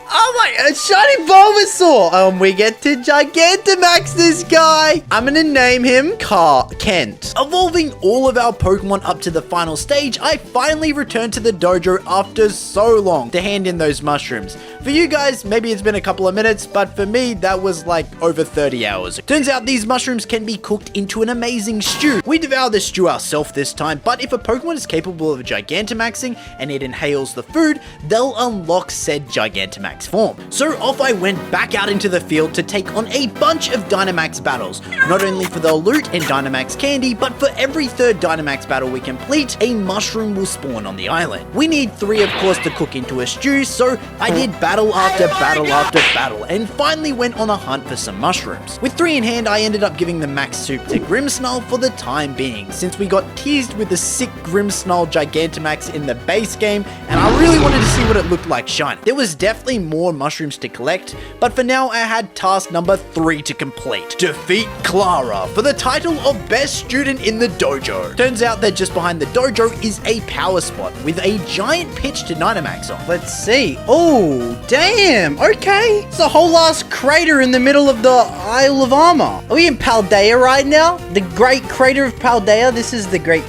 Oh my god, shiny Bulbasaur! We get to Gigantamax this guy. I'm gonna name him Kent. Evolving all of our Pokemon up to the final stage, I finally returned to the dojo after so long to hand in those mushrooms. For you guys, maybe it's been a couple of minutes, but for me, that was like over 30 hours. Turns out these mushrooms can be cooked into an amazing stew. We devour the stew ourselves this time, but if a Pokemon is capable of Gigantamaxing and it inhales the food, they'll unlock said Gigantamax form. So off I went back out into the field to take on a bunch of Dynamax battles, not only for the loot and Dynamax candy, but for every 3rd Dynamax battle we complete, a mushroom will spawn on the island. We need 3 of course to cook into a stew, so I did battle after battle after battle, and finally went on a hunt for some mushrooms. With 3 in hand, I ended up giving the max soup to Grimmsnarl for the time being, since we got teased with the sick Grimmsnarl Gigantamax in the base game, and I really wanted to see what it looked like shiny. There was definitely more mushrooms to collect, but for now I had task number 3 to complete. Defeat Clara for the title of best student in the dojo. Turns out that just behind the dojo is a power spot with a giant pitch to Dynamax on. Let's see. Oh, damn. Okay. It's a whole ass crater in the middle of the Isle of Armor. Are we in Paldea right now? The Great Crater of Paldea? This is the Great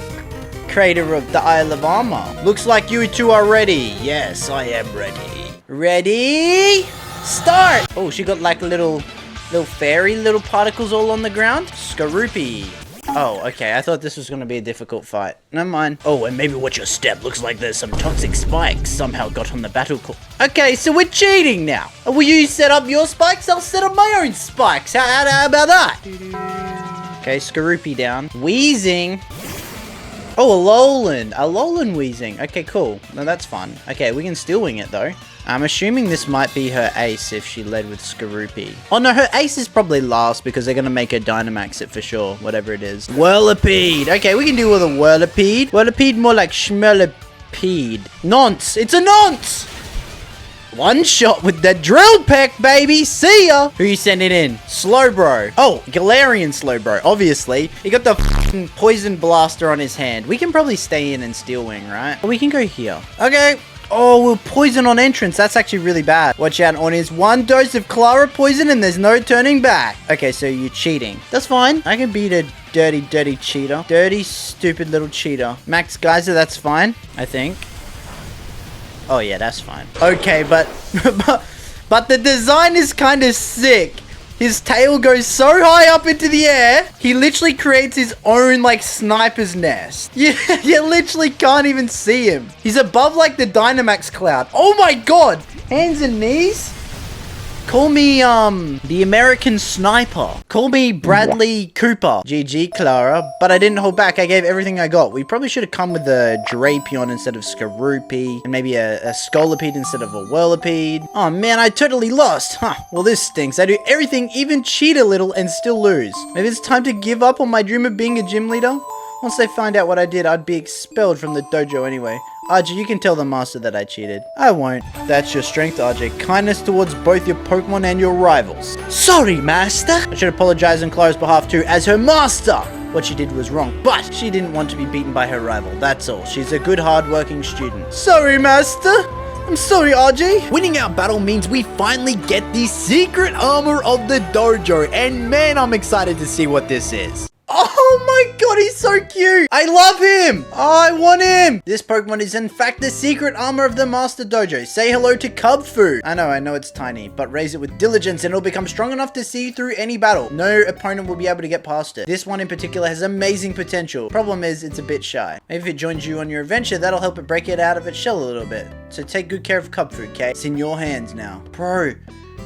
Crater of the Isle of Armor. Looks like you two are ready. Yes, I am ready. Ready? Start! Oh, she got like little fairy little particles all on the ground. Skorupi. Oh, okay. I thought this was going to be a difficult fight. Never mind. Oh, and maybe watch your step. Looks like there's some toxic spikes somehow got on the battle core. Okay, so we're cheating now. Will you set up your spikes? I'll set up my own spikes. How about that? Okay, Skorupi down. Wheezing. Oh, a Alolan Wheezing. Okay, cool. No, that's fun. Okay, we can still wing it though. I'm assuming this might be her ace if she led with Skorupi. Oh no, her ace is probably last because they're gonna make her Dynamax it for sure, whatever it is. Whirlipede. Okay, we can deal with a Whirlipede. Whirlipede more like Schmellipede. Nonce. It's a Nonce! One shot with the drill peck, baby. See ya. Who you sending in? Slowbro. Oh, Galarian Slowbro, obviously. He got the f***ing poison blaster on his hand. We can probably stay in and Steel Wing, right? Or we can go here. Okay. Oh, we're poison on entrance. That's actually really bad. Watch out, audience. 1 dose of Clara poison and there's no turning back. Okay, so you're cheating. That's fine. I can beat a dirty, dirty cheater. Dirty, stupid little cheater. Max Geyser, that's fine, I think. Oh, yeah, that's fine. Okay, but the design is kind of sick. His tail goes so high up into the air, he literally creates his own, like, sniper's nest. You literally can't even see him. He's above, like, the Dynamax cloud. Oh my god! Hands and knees? Call me, the American Sniper. Call me Bradley Cooper. GG, Clara. But I didn't hold back. I gave everything I got. We probably should have come with a Drapion instead of Skorupi. And maybe a Scolipede instead of a Whirlipede. Oh, man, I totally lost. Huh. Well, this stinks. I do everything, even cheat a little, and still lose. Maybe it's time to give up on my dream of being a gym leader? Once they find out what I did, I'd be expelled from the dojo anyway. RJ, you can tell the master that I cheated. I won't. That's your strength, RJ. Kindness towards both your Pokemon and your rivals. Sorry, master. I should apologize on Clara's behalf too, as her master. What she did was wrong, but she didn't want to be beaten by her rival. That's all. She's a good, hard-working student. Sorry, master. I'm sorry, RJ. Winning our battle means we finally get the secret armor of the dojo. And man, I'm excited to see what this is. Oh my god, he's so cute. I love him. I want him. This Pokemon is in fact the secret armor of the Master Dojo. Say hello to Cubfu. I know it's tiny, but raise it with diligence and it'll become strong enough to see through any battle. No opponent will be able to get past it. This one in particular has amazing potential. Problem is, it's a bit shy. Maybe if it joins you on your adventure, that'll help it break it out of its shell a little bit. So take good care of Cubfu, okay? It's in your hands now. Bro.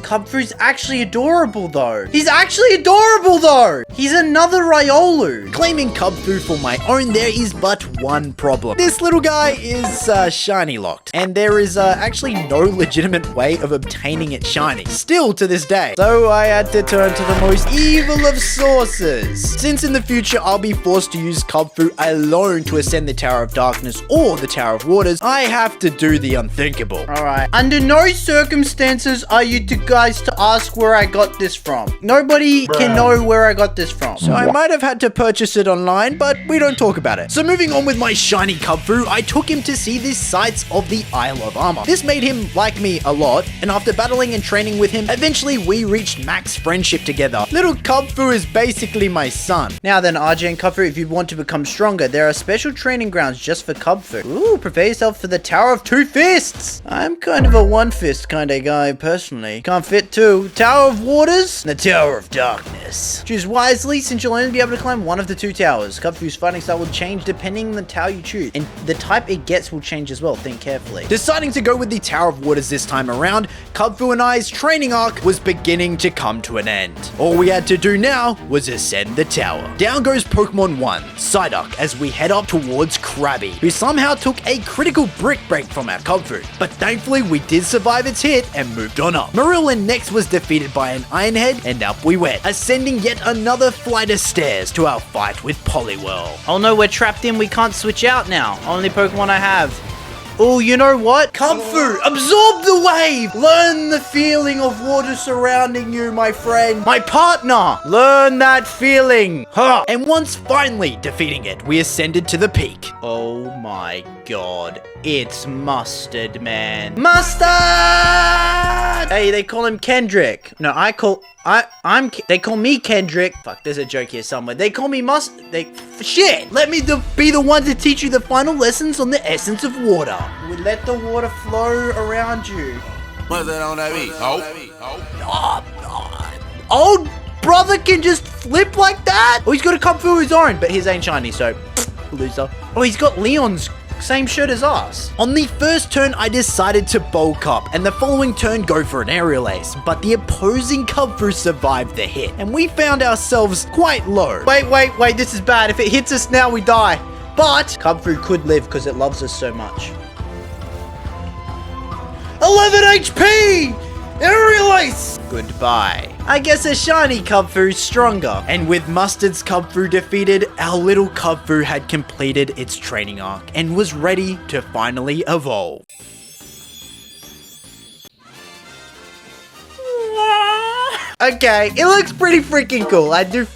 Cubfu's actually adorable though. He's actually adorable though. He's another Riolu. Claiming Cubfu for my own, there is but one problem. This little guy is shiny locked. And there is actually no legitimate way of obtaining it shiny. Still to this day. So I had to turn to the most evil of sources. Since in the future I'll be forced to use Cubfu alone to ascend the Tower of Darkness or the Tower of Waters, I have to do the unthinkable. Alright. Under no circumstances are you to guys to ask where I got this from. Nobody can know where I got this from. So I might have had to purchase it online, but we don't talk about it. So moving on with my shiny Cubfu, I took him to see the sights of the Isle of Armor. This made him like me a lot, and after battling and training with him, eventually we reached max friendship together. Little Cubfu is basically my son. Now then, RJ and Cubfu, if you want to become stronger, there are special training grounds just for Cubfu. Ooh, prepare yourself for the Tower of Two Fists. I'm kind of a one fist kind of guy, personally. Can't fit two. Tower of Waters and the Tower of Darkness. Choose wisely, since you'll only be able to climb one of the two towers. Cubfu's fighting style will change depending on the tower you choose, and the type it gets will change as well. Think carefully. Deciding to go with the Tower of Waters this time around, Cubfu and I's training arc was beginning to come to an end. All we had to do now was ascend the tower. Down goes Pokemon 1, Psyduck, as we head up towards Krabby, who somehow took a critical brick break from our Cubfu, but thankfully we did survive its hit and moved on up. Marilyn next was defeated by an Iron Head, and up we went, ascending yet another flight of stairs to our fight with Poliwhirl. Oh no, we're trapped in, we can't switch out now. Only Pokemon I have. Oh, you know what? Cubfu, absorb the wave! Learn the feeling of water surrounding you, my friend. My partner! Learn that feeling! Huh! And once finally defeating it, we ascended to the peak. Oh my god. It's Mustard Man. Mustard! Hey, they call him Kendrick. No, they call me Kendrick. Fuck, there's a joke here somewhere. They call me shit! Let me be the one to teach you the final lessons on the essence of water. We let the water flow around you. What's that on that beat? Old brother can just flip like that? Oh, he's got a Cubfu who's orange, but his ain't shiny, so loser. Oh, he's got Leon's same shirt as us. On the first turn, I decided to bulk up, and the following turn go for an aerial ace, but the opposing Cubfu survived the hit, and we found ourselves quite low. Wait, this is bad. If it hits us now, we die. But Cubfu could live because it loves us so much. 11 HP! Aerial ace! Goodbye. I guess a shiny Cubfu's stronger. And with Mustard's Cubfu defeated, our little Cubfu had completed its training arc and was ready to finally evolve. Okay, it looks pretty freaking cool. I do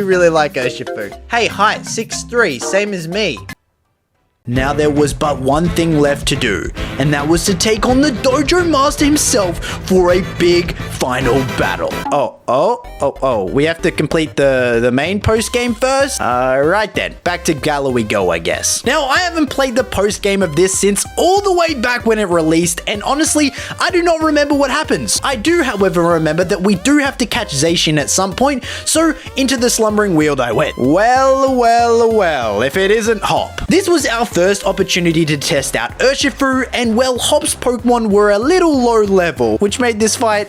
really like Urshifu. Hey, height 6'3", same as me. Now there was but one thing left to do, and that was to take on the Dojo Master himself for a big final battle. Oh, we have to complete the main post-game first? Right then, back to Galar we go, I guess. Now, I haven't played the post-game of this since all the way back when it released, and honestly, I do not remember what happens. I do, however, remember that we do have to catch Zacian at some point, so into the Slumbering Weald I went. Well, if it isn't Hop. This was our first opportunity to test out Urshifu, and well, Hop's Pokemon were a little low level, which made this fight,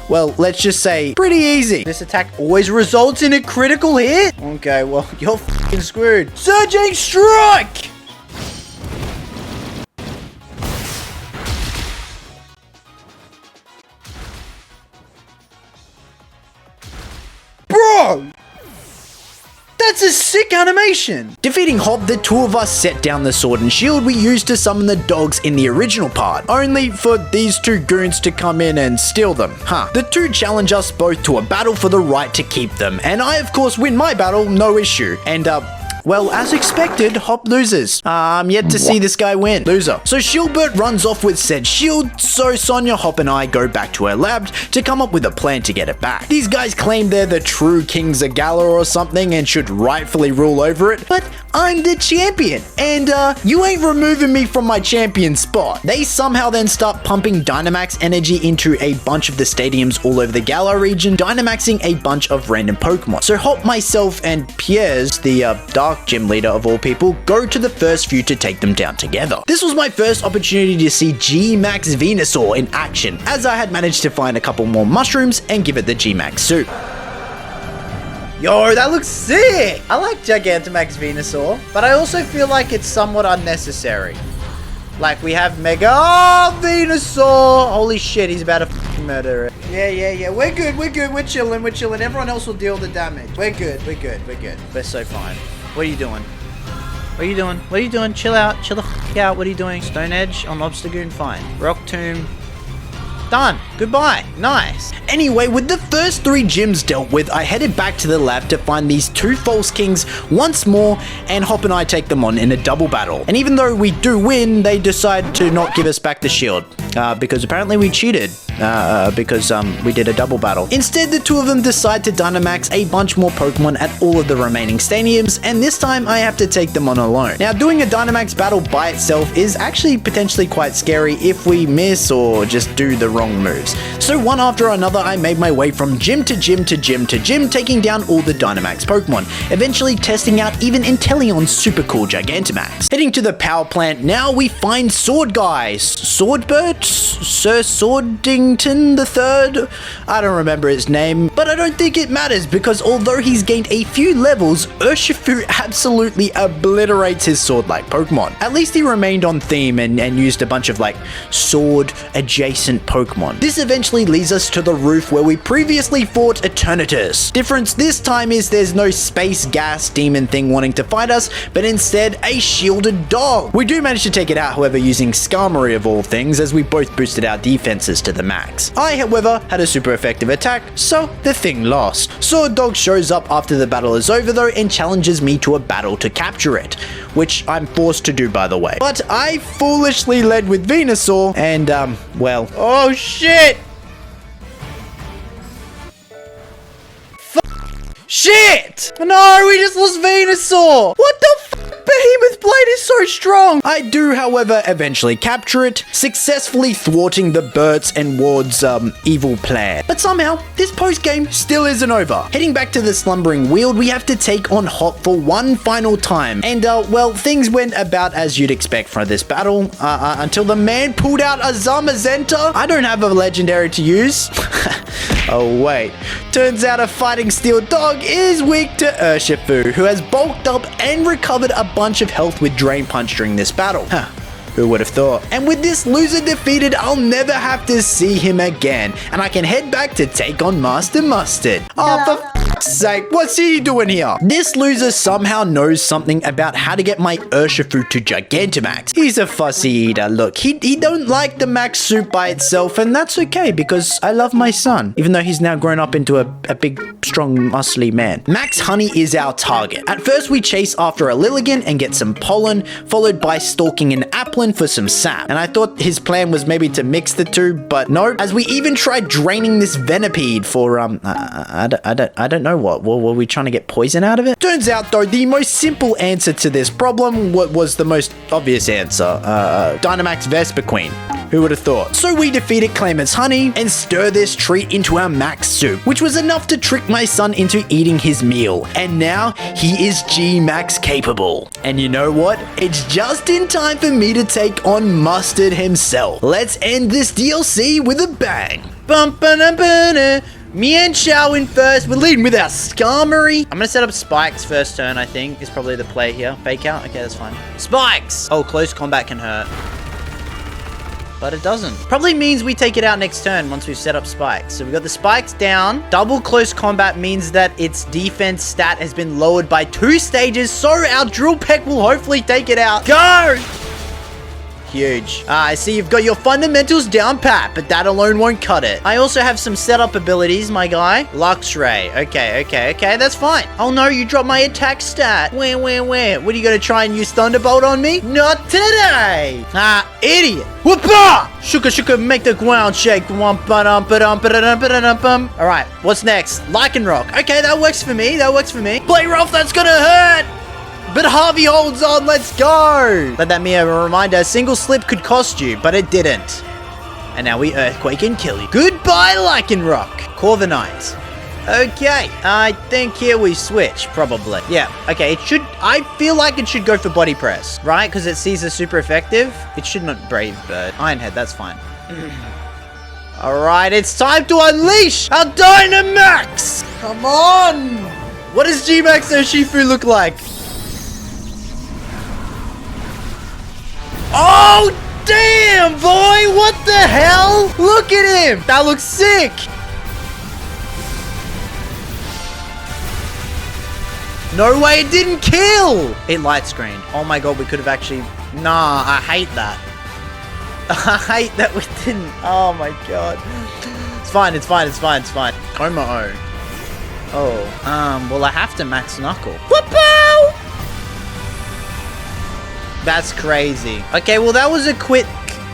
well, let's just say, pretty easy. This attack always results in a critical hit? Okay, well, you're f***ing screwed. Surging Strike! Bro! That's a sick animation! Defeating Hop, the two of us set down the sword and shield we used to summon the dogs in the original part, only for these two goons to come in and steal them. The two challenge us both to a battle for the right to keep them, and I of course win my battle, no issue. And well, as expected, Hop loses. I'm yet to see this guy win. Loser. So Shieldbert runs off with said shield, so Sonia, Hop, and I go back to her lab to come up with a plan to get it back. These guys claim they're the true kings of Galar or something and should rightfully rule over it, but I'm the champion, and you ain't removing me from my champion spot. They somehow then start pumping Dynamax energy into a bunch of the stadiums all over the Galar region, Dynamaxing a bunch of random Pokemon. So Hop, myself, and Piers, the Dark Gym leader of all people, go to the first few to take them down together. This was my first opportunity to see G-Max Venusaur in action, as I had managed to find a couple more mushrooms and give it the G-Max suit. Yo, that looks sick! I like Gigantamax Venusaur, but I also feel like it's somewhat unnecessary. Like, we have Mega... Oh, Venusaur! Holy shit, he's about to f***ing murder it. Yeah. We're good. We're chilling. Everyone else will deal the damage. We're good. We're so fine. What are you doing? Chill out. Chill the f*** out. What are you doing? Stone Edge on Obstagoon? Fine. Rock Tomb. Done. Goodbye. Nice. Anyway, with the first 3 gyms dealt with, I headed back to the lab to find these 2 false kings once more, and Hop and I take them on in a double battle. And even though we do win, they decide to not give us back the shield, because apparently we cheated, because we did a double battle. Instead, the two of them decide to Dynamax a bunch more Pokemon at all of the remaining stadiums, and this time I have to take them on alone. Now, doing a Dynamax battle by itself is actually potentially quite scary if we miss or just do the wrong moves. So one after another, I made my way from gym to gym to gym to gym, taking down all the Dynamax Pokemon, eventually testing out even Inteleon's super cool Gigantamax. Heading to the power plant, now we find Sword Guy, Swordbert, Sir Swordington III? I don't remember his name, but I don't think it matters because although he's gained a few levels, Urshifu absolutely obliterates his sword-like Pokemon. At least he remained on theme and used a bunch of like sword-adjacent Pokemon. This eventually leads us to the roof where we previously fought Eternatus. Difference this time is there's no space gas demon thing wanting to fight us, but instead a shielded dog. We do manage to take it out, however, using Skarmory of all things, as we both boosted our defenses to the max. I, however, had a super effective attack, so the thing lost. Sword Dog shows up after the battle is over though and challenges me to a battle to capture it, which I'm forced to do, by the way. But I foolishly led with Venusaur and well, oh shit! Shit! No, we just lost Venusaur! What the f***? Behemoth Blade is so strong! I do, however, eventually capture it, successfully thwarting the Bert's and Ward's, evil plan. But somehow, this post-game still isn't over. Heading back to the Slumbering Weald, we have to take on Hop for one final time. And, well, things went about as you'd expect from this battle, until the man pulled out a Zamazenta. I don't have a legendary to use. Oh, wait. Turns out a fighting steel dog is weak to Urshifu, who has bulked up and recovered a bunch of health with Drain Punch during this battle. Who would have thought? And with this loser defeated, I'll never have to see him again, and I can head back to take on Master Mustard. Oh, for Sake, what's he doing here? This loser somehow knows something about how to get my Urshifu to Gigantamax. He's a fussy eater. Look, he don't like the max soup by itself, and that's okay because I love my son, even though he's now grown up into a big, strong, muscly man. Max honey is our target. At first, we chase after a Lilligant and get some pollen, followed by stalking an Applin for some sap. And I thought his plan was maybe to mix the two, but no. As we even tried draining this Venipede for, I don't know what. Were we trying to get poison out of it? Turns out, though, the most simple answer to this problem was the most obvious answer. Dynamax Vespiquen. Who would have thought? So we defeated Claimant's honey and stir this treat into our max soup, which was enough to trick my son into eating his meal. And now he is G-Max capable. And you know what? It's just in time for me to take on Mustard himself. Let's end this DLC with a bang. Me and Xiao in first. We're leading with our Skarmory. I'm gonna set up Spikes first turn, I think, is probably the play here. Fake out? Okay, that's fine. Spikes! Oh, close combat can hurt. But it doesn't. Probably means we take it out next turn once we've set up Spikes. So we've got the Spikes down. Double close combat means that its defense stat has been lowered by 2 stages. So our Drill Peck will hopefully take it out. Go! Huge. I see you've got your fundamentals down pat, but that alone won't cut it. I also have some setup abilities, my guy. Luxray. Okay, that's fine. Oh no, you dropped my attack stat. Where? What are you gonna try and use Thunderbolt on me? Not today. Ah, idiot. Whoopah! Shuka, make the ground shake. Alright, what's next? Lycanroc. Okay, that works for me. Play rough, that's gonna hurt. But Harvey holds on, let's go! Let that be a reminder, a single slip could cost you, but it didn't. And now we Earthquake and kill you. Goodbye, Lycanroc! Corviknight. Okay, I think here we switch, probably. Yeah, okay, I feel like it should go for Body Press, right? Because it sees as super effective. It should not Brave Bird. Ironhead, that's fine. Alright, it's time to unleash our Dynamax! Come on! What does G-Max Urshifu look like? Oh, damn, boy! What the hell? Look at him! That looks sick! No way it didn't kill! It light screened. Oh my god, we could have actually... Nah, I hate that. I hate that we didn't. Oh my god. It's fine. Coma-O. Oh, well I have to max Knuckle. Whoop-pow! That's crazy. Okay, well, that was a quick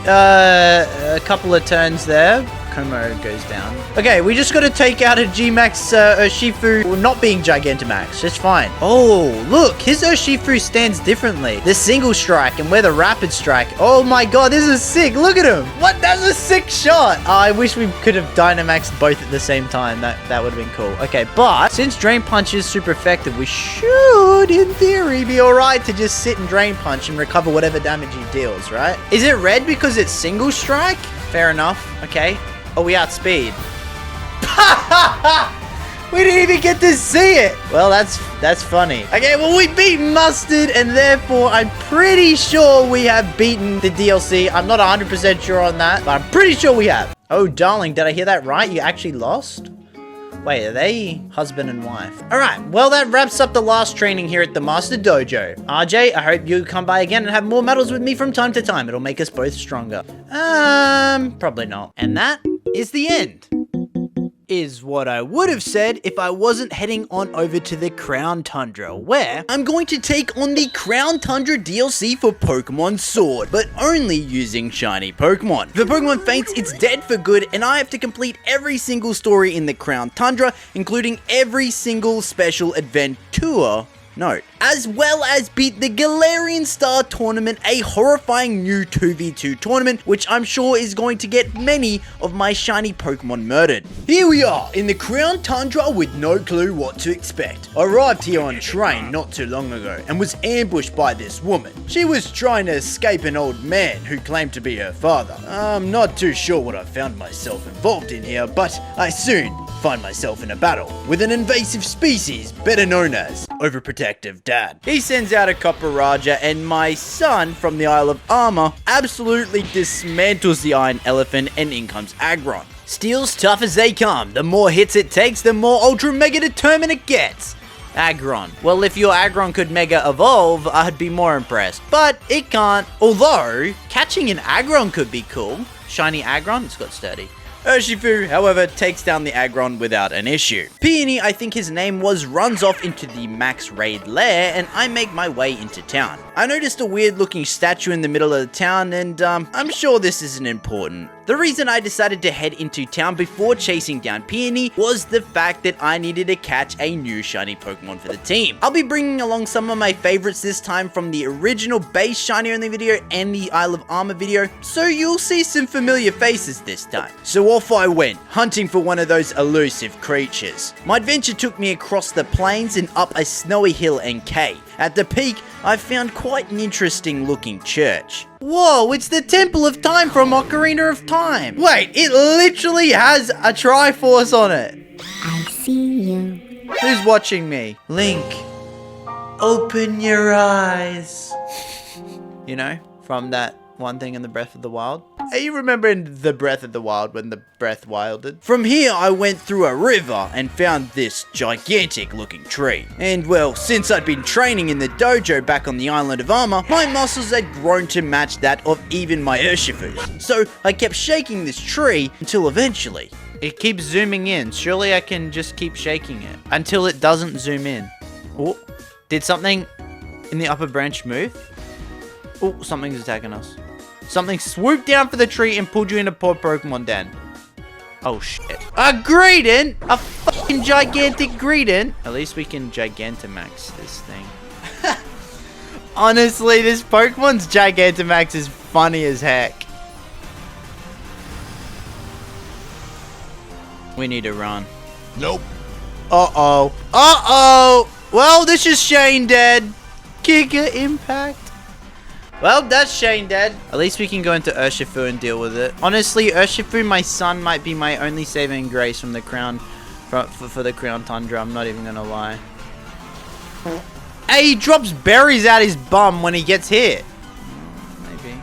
a couple of turns there. Como goes down. Okay, we just got to take out a G-Max Urshifu not being Gigantamax. It's fine. Oh, look, his Urshifu stands differently. The single strike and we're the rapid strike. Oh my god, this is sick. Look at him. What? That's a sick shot. I wish we could have Dynamaxed both at the same time. That would have been cool. Okay, but since Drain Punch is super effective, we should, in theory, be alright to just sit and Drain Punch and recover whatever damage he deals, right? Is it red because it's single strike? Fair enough. Okay. Oh, we outspeed. We didn't even get to see it. Well, that's funny. Okay, well, we beat Mustard, and therefore, I'm pretty sure we have beaten the DLC. I'm not 100% sure on that, but I'm pretty sure we have. Oh, darling, did I hear that right? You actually lost? Wait, are they husband and wife? All right, well, that wraps up the last training here at the Master Dojo. RJ, I hope you come by again and have more medals with me from time to time. It'll make us both stronger. Probably not. And that is the end. Is what I would have said if I wasn't heading on over to the Crown Tundra, where I'm going to take on the Crown Tundra DLC for Pokemon Sword, but only using shiny Pokemon. If a Pokemon faints, it's dead for good, and I have to complete every single story in the Crown Tundra, including every single special adventure note, as well as beat the Galarian Star Tournament, a horrifying new 2v2 tournament, which I'm sure is going to get many of my shiny Pokemon murdered. Here we are, in the Crown Tundra with no clue what to expect. I arrived here on train not too long ago, and was ambushed by this woman. She was trying to escape an old man who claimed to be her father. I'm not too sure what I found myself involved in here, but I soon find myself in a battle with an invasive species better known as Overprotective Dad. He sends out a Copperajah, and my son from the Isle of Armor absolutely dismantles the Iron Elephant, and in comes Aggron. Steel's tough as they come. The more hits it takes, the more ultra mega determined it gets. Aggron. Well, if your Aggron could mega evolve, I'd be more impressed. But it can't. Although, catching an Aggron could be cool. Shiny Aggron, it's got sturdy. Urshifu, however, takes down the Aggron without an issue. Peony, I think his name was, runs off into the max raid lair, and I make my way into town. I noticed a weird looking statue in the middle of the town, and I'm sure this isn't important. The reason I decided to head into town before chasing down Peony was the fact that I needed to catch a new shiny Pokemon for the team. I'll be bringing along some of my favorites this time from the original base shiny only video and the Isle of Armor video, so you'll see some familiar faces this time. So off I went, hunting for one of those elusive creatures. My adventure took me across the plains and up a snowy hill and cave. At the peak, I found quite an interesting looking church. Whoa, it's the Temple of Time from Ocarina of Time. Wait, it literally has a Triforce on it. I see you. Who's watching me? Link, open your eyes. You know, from that one thing in the Breath of the Wild. Are you remembering the Breath of the Wild when the breath wilded? From here, I went through a river and found this gigantic looking tree. And well, since I'd been training in the dojo back on the Island of Armor, my muscles had grown to match that of even my Urshifu's. So I kept shaking this tree until eventually, it keeps zooming in. Surely I can just keep shaking it until it doesn't zoom in. Oh, did something in the upper branch move? Oh, something's attacking us. Something swooped down for the tree and pulled you into poor Pokemon Den. Oh shit. A Greedent! A fucking gigantic Greedent! At least we can Gigantamax this thing. Honestly, this Pokemon's Gigantamax is funny as heck. We need to run. Nope. Uh-oh. Uh-oh! Well, this is Shane dead. Giga Impact. Well, that's Shane dead. At least we can go into Urshifu and deal with it. Honestly, Urshifu, my son, might be my only saving grace from the crown, for the crown Tundra. I'm not even gonna lie. Hey, he drops berries out his bum when he gets hit. Maybe.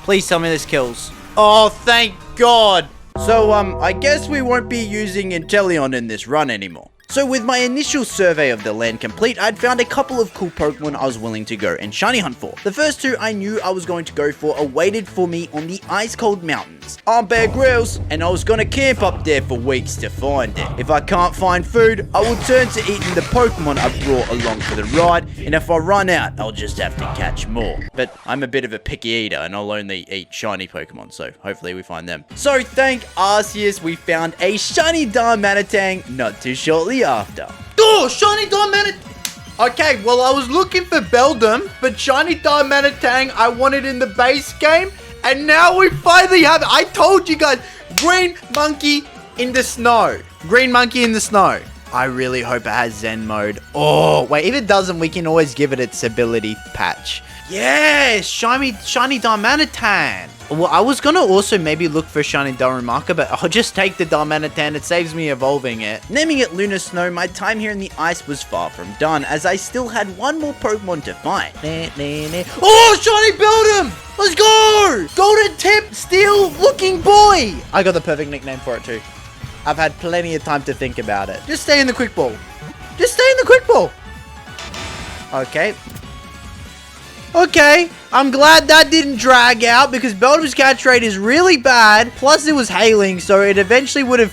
Please tell me this kills. Oh, thank God. So, I guess we won't be using Inteleon in this run anymore. So with my initial survey of the land complete, I'd found a couple of cool Pokemon I was willing to go and shiny hunt for. The first two I knew I was going to go for awaited for me on the ice-cold mountains. I'm Bear Grylls, and I was gonna camp up there for weeks to find it. If I can't find food, I will turn to eating the Pokemon I brought along for the ride, and if I run out, I'll just have to catch more. But I'm a bit of a picky eater, and I'll only eat shiny Pokemon, so hopefully we find them. So thank Arceus, we found a shiny Darmanitan not too shortly after. Oh, shiny Darmanitan! Okay, well, I was looking for Beldum, but shiny Darmanitan I wanted in the base game, and now we finally have it. I told you guys, green monkey in the snow. Green monkey in the snow. I really hope it has Zen mode. Oh, wait, if it doesn't, we can always give it its ability patch. Yes, shiny Darmanitan. Well, I was gonna also maybe look for shiny Darumaka, but I'll just take the Darmanitan. It saves me evolving it. Naming it Lunar Snow, my time here in the ice was far from done, as I still had one more Pokemon to find. Oh, shiny Beldum! Let's go! Golden tip, steel looking boy! I got the perfect nickname for it too. I've had plenty of time to think about it. Just stay in the quick ball. Just stay in the quick ball. Okay. Okay, I'm glad that didn't drag out because Beldum's catch rate is really bad. Plus, it was hailing, so it eventually would have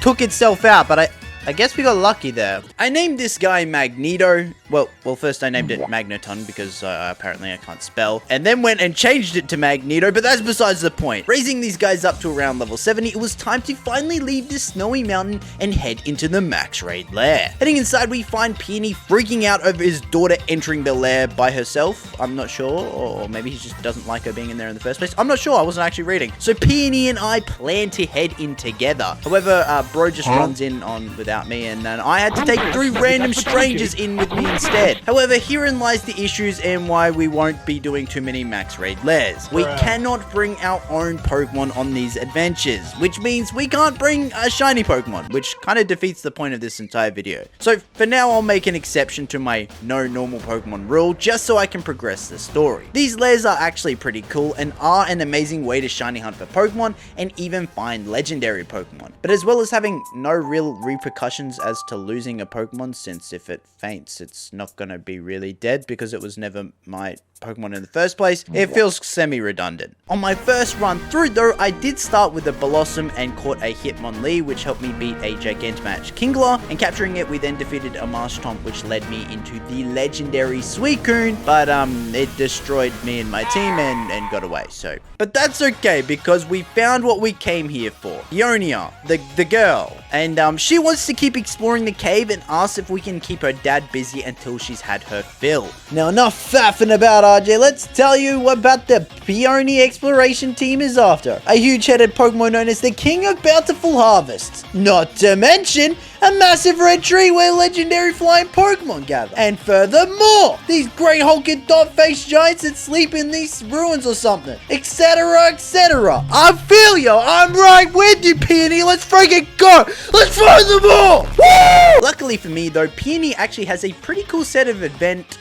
took itself out. But I guess we got lucky there. I named this guy Magneto. Well, first I named it Magneton because apparently I can't spell. And then went and changed it to Magneto, but that's besides the point. Raising these guys up to around level 70, it was time to finally leave this snowy mountain and head into the max raid lair. Heading inside, we find Peony freaking out over his daughter entering the lair by herself. I'm not sure, or maybe he just doesn't like her being in there in the first place. I'm not sure, I wasn't actually reading. So Peony and I plan to head in together. However, bro just runs in on without without me, and then I had to take 3 random strangers in with me instead. However, herein lies the issues and why we won't be doing too many max raid lairs. We cannot bring our own Pokemon on these adventures, which means we can't bring a shiny Pokemon, which kind of defeats the point of this entire video. So for now, I'll make an exception to my no normal Pokemon rule, just so I can progress the story. These lairs are actually pretty cool and are an amazing way to shiny hunt for Pokemon and even find legendary Pokemon. But as well as having no real repercussions as to losing a Pokemon, since if it faints, it's not gonna be really dead because it was never my Pokemon in the first place, it feels semi-redundant. On my first run through though, I did start with a Blossom and caught a Hitmonlee, which helped me beat a Gigantamax Kingler, and capturing it, we then defeated a Marshtomp, which led me into the legendary Suicune, but it destroyed me and my team and got away, so. But that's okay, because we found what we came here for. Ionia, the girl, and she wants to keep exploring the cave and asks if we can keep her dad busy until she's had her fill. Now, enough faffing about RJ, let's tell you what about the Peony exploration team is after. A huge-headed Pokemon known as the King of Bountiful Harvests. Not to mention a massive red tree where legendary flying Pokemon gather. And furthermore, these great hulking dot-faced giants that sleep in these ruins or something. Etc, etc. I feel you, I'm right with you, Peony, let's freaking go! Let's find them all! Woo! Luckily for me though, Peony actually has a pretty cool set of adventures.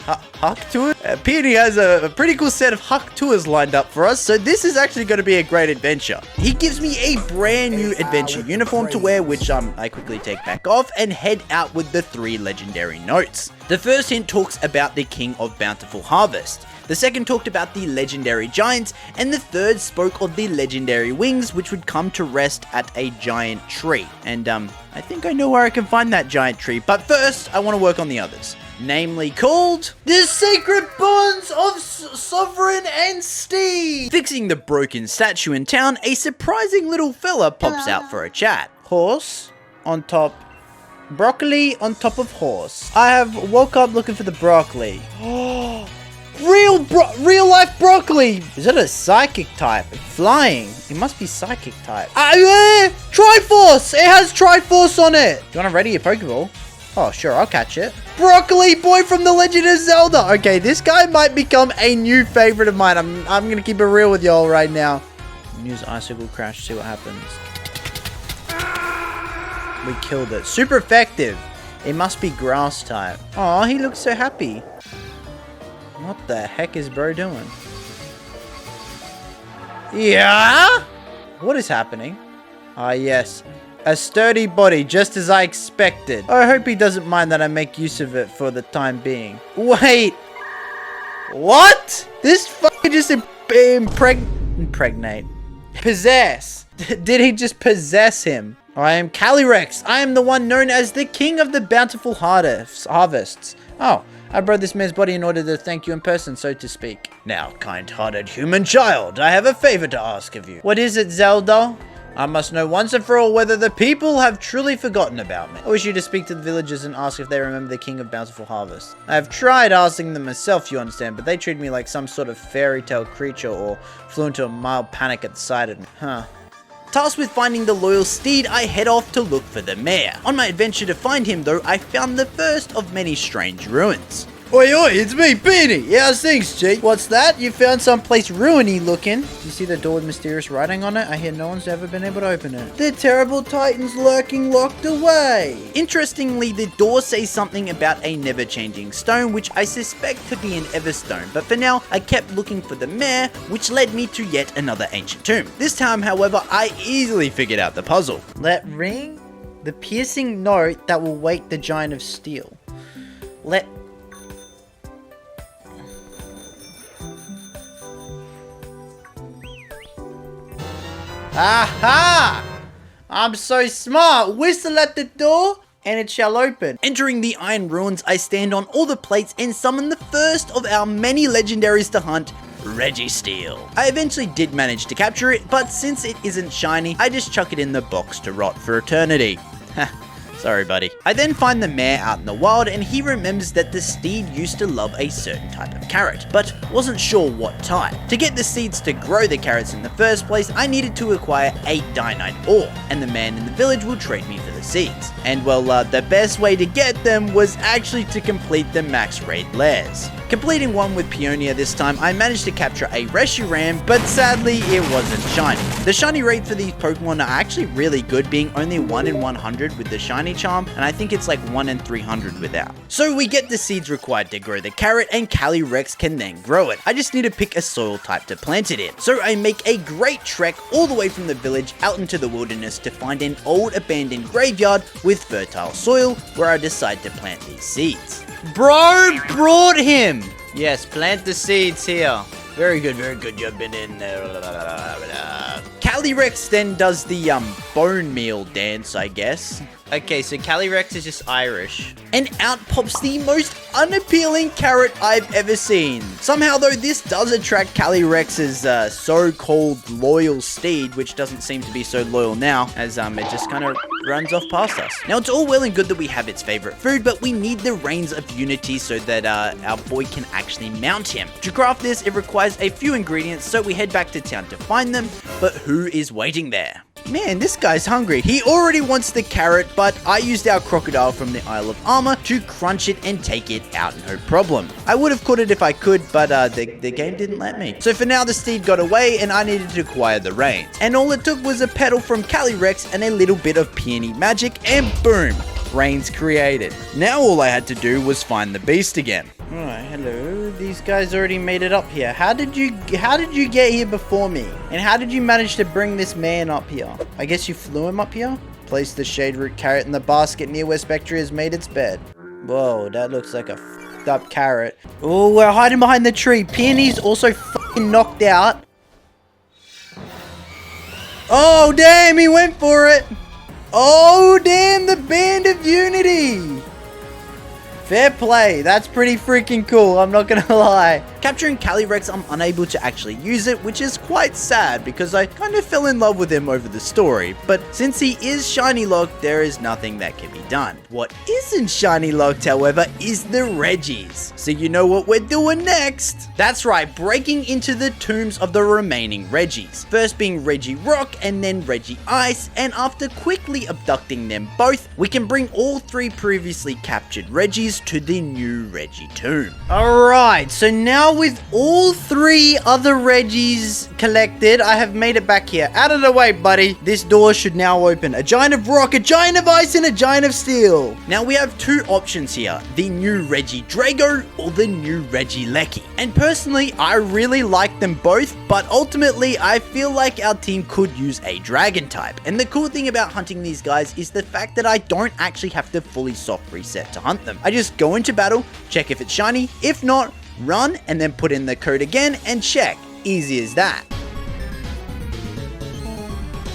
Huck tours? Peony has a pretty cool set of Huck tours lined up for us, so this is actually going to be a great adventure. He gives me a brand new adventure uniform to wear, which I quickly take back off and head out with the 3 legendary notes. The first hint talks about the King of Bountiful Harvest. The second talked about the legendary giants, and the third spoke of the legendary wings, which would come to rest at a giant tree. And I think I know where I can find that giant tree, but first I want to work on the others. Namely called the Sacred Bonds of Sovereign and Steed. Fixing the broken statue in town, a surprising little fella pops out for a chat. Horse on top. Broccoli on top of horse. I have woke up looking for the broccoli. Real life broccoli! Is it a psychic type? Flying. It must be psychic type. Triforce! It has Triforce on it! Do you want to ready your Pokeball? Oh, sure, I'll catch it. Broccoli boy from The Legend of Zelda! Okay, this guy might become a new favorite of mine. I'm gonna keep it real with y'all right now. Use Icicle Crash, see what happens. We killed it. Super effective. It must be grass type. Oh, he looks so happy. What the heck is bro doing? Yeah? What is happening? Ah, yes. A sturdy body, just as I expected. I hope he doesn't mind that I make use of it for the time being. Wait! What? This fucking just impregnate. Possess. Did he just possess him? I am Calyrex. I am the one known as the King of the Bountiful Harvests. Oh. I brought this man's body in order to thank you in person, so to speak. Now, kind-hearted human child, I have a favor to ask of you. What is it, Zelda? I must know once and for all whether the people have truly forgotten about me. I wish you to speak to the villagers and ask if they remember the King of Bountiful Harvest. I have tried asking them myself, you understand, but they treat me like some sort of fairy tale creature or flew into a mild panic at the sight of me. Huh. Tasked with finding the loyal steed, I head off to look for the mayor. On my adventure to find him though, I found the first of many strange ruins. Oi, it's me, Beanie! Yeah, how's things, G? What's that? You found someplace ruiny looking. Do you see the door with mysterious writing on it? I hear no one's ever been able to open it. The terrible titans lurking locked away. Interestingly, the door says something about a never-changing stone, which I suspect to be an Everstone, but for now, I kept looking for the mayor, which led me to yet another ancient tomb. This time, however, I easily figured out the puzzle. Let ring the piercing note that will wake the giant of steel. Let... Aha! I'm so smart. Whistle at the door and it shall open. Entering the Iron Ruins, I stand on all the plates and summon the first of our many legendaries to hunt, Regi Steel. I eventually did manage to capture it, but since it isn't shiny, I just chuck it in the box to rot for eternity. Sorry, buddy. I then find the mayor out in the wild, and he remembers that the steed used to love a certain type of carrot, but wasn't sure what type. To get the seeds to grow the carrots in the first place, I needed to acquire 8 Dynite ore, and the man in the village will trade me for the seeds. And well, the best way to get them was actually to complete the max raid lairs. Completing one with Peonia this time, I managed to capture a Reshiram, but sadly it wasn't shiny. The shiny rate for these Pokemon are actually really good, being only 1 in 100 with the shiny charm, and I think it's like 1 in 300 without. So we get the seeds required to grow the carrot, and Calyrex can then grow it. I just need to pick a soil type to plant it in. So I make a great trek all the way from the village out into the wilderness to find an old abandoned graveyard with fertile soil, where I decide to plant these seeds. Bro brought him! Yes, plant the seeds here. Very good, you've been in there. Calyrex then does the bone meal dance, I guess. Okay, so Calyrex is just Irish. And out pops the most unappealing carrot I've ever seen. Somehow though, this does attract Calyrex's so-called loyal steed, which doesn't seem to be so loyal now, as it just kind of runs off past us. Now, it's all well and good that we have its favorite food, but we need the Reins of Unity so that our boy can actually mount him. To craft this, it requires a few ingredients, so we head back to town to find them, but who is waiting there? Man, this guy's hungry. He already wants the carrot, but I used our crocodile from the Isle of Armor to crunch it and take it out, no problem. I would have caught it if I could, but the game didn't let me. So for now, the steed got away and I needed to acquire the reins. And all it took was a petal from Calyrex and a little bit of peony magic, and boom, reins created. Now all I had to do was find the beast again. Alright, hello. These guys already made it up here. How did you get here before me? And how did you manage to bring this man up here? I guess you flew him up here? Place the shade root carrot in the basket near where Spectre has made its bed. Whoa, that looks like a f***ed up carrot. Oh, we're hiding behind the tree. Peony's also f***ing knocked out. Oh, damn, he went for it. Oh, damn, the Band of Unity. Fair play, that's pretty freaking cool, I'm not gonna lie. Capturing Calyrex, I'm unable to actually use it, which is quite sad because I kind of fell in love with him over the story. But since he is shiny locked, there is nothing that can be done. What isn't shiny locked, however, is the Regis. So you know what we're doing next? That's right, breaking into the tombs of the remaining Regis. First being Regi Rock and then Regi Ice, and after quickly abducting them both, we can bring all 3 previously captured Regis to the new Regi tomb. Alright, so now with all 3 other Regis collected, I have made it back here. Out of the way, buddy. This door should now open. A giant of rock, a giant of ice, and a giant of steel. Now we have 2 options here. The new Regi Drago or the new Regi Lecky. And personally, I really like them both, but ultimately, I feel like our team could use a dragon type. And the cool thing about hunting these guys is the fact that I don't actually have to fully soft reset to hunt them. I just go into battle, check if it's shiny, if not, run, and then put in the code again and check. Easy as that.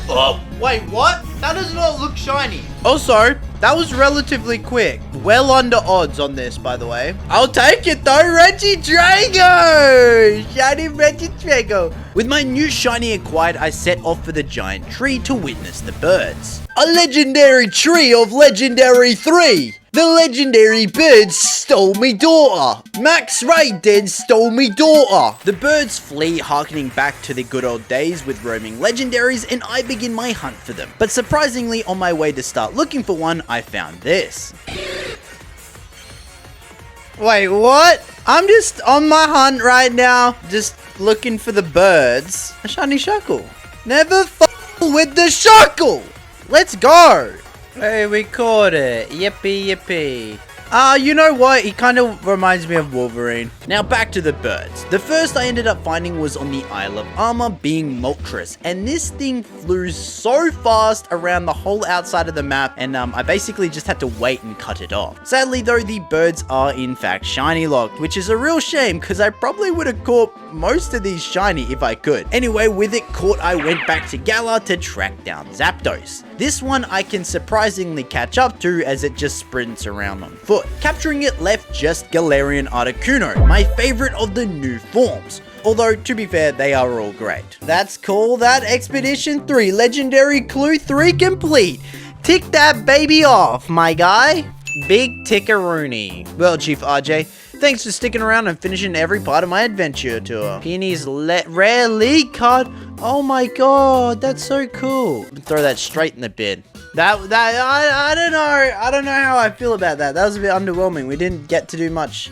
Oh, wait, what? That does not look shiny. Also, that was relatively quick. Well under odds on this, by the way. I'll take it though, Regi Drago! Shiny Regi Drago. With my new shiny acquired, I set off for the giant tree to witness the birds. A legendary tree of legendary 3. The legendary birds stole me daughter. Max Raid then stole me daughter. The birds flee, harkening back to the good old days with roaming legendaries, and I begin my hunt for them. But surprisingly, on my way to start looking for one, I found this. Wait, what? I'm just on my hunt right now, just looking for the birds. A shiny Shuckle. Never f with the Shuckle. Let's go. Hey, we caught it. Yippee, yippee. You know what? He kind of reminds me of Wolverine. Now back to the birds. The first I ended up finding was on the Isle of Armor, being Moltres. And this thing flew so fast around the whole outside of the map, and I basically just had to wait and cut it off. Sadly though, the birds are in fact shiny locked, which is a real shame because I probably would have caught most of these shiny if I could. Anyway, with it caught, I went back to Galar to track down Zapdos. This one I can surprisingly catch up to as it just sprints around on foot. Capturing it left just Galarian Articuno, my favorite of the new forms. Although, to be fair, they are all great. That's cool. That Expedition 3 Legendary Clue 3 complete. Tick that baby off, my guy. Big tickaroony. Well, Chief RJ, thanks for sticking around and finishing every part of my adventure tour. Peony's rare league card. Oh my god, that's so cool. Throw that straight in the bin. I don't know how I feel about that. That was a bit underwhelming. We didn't get to do much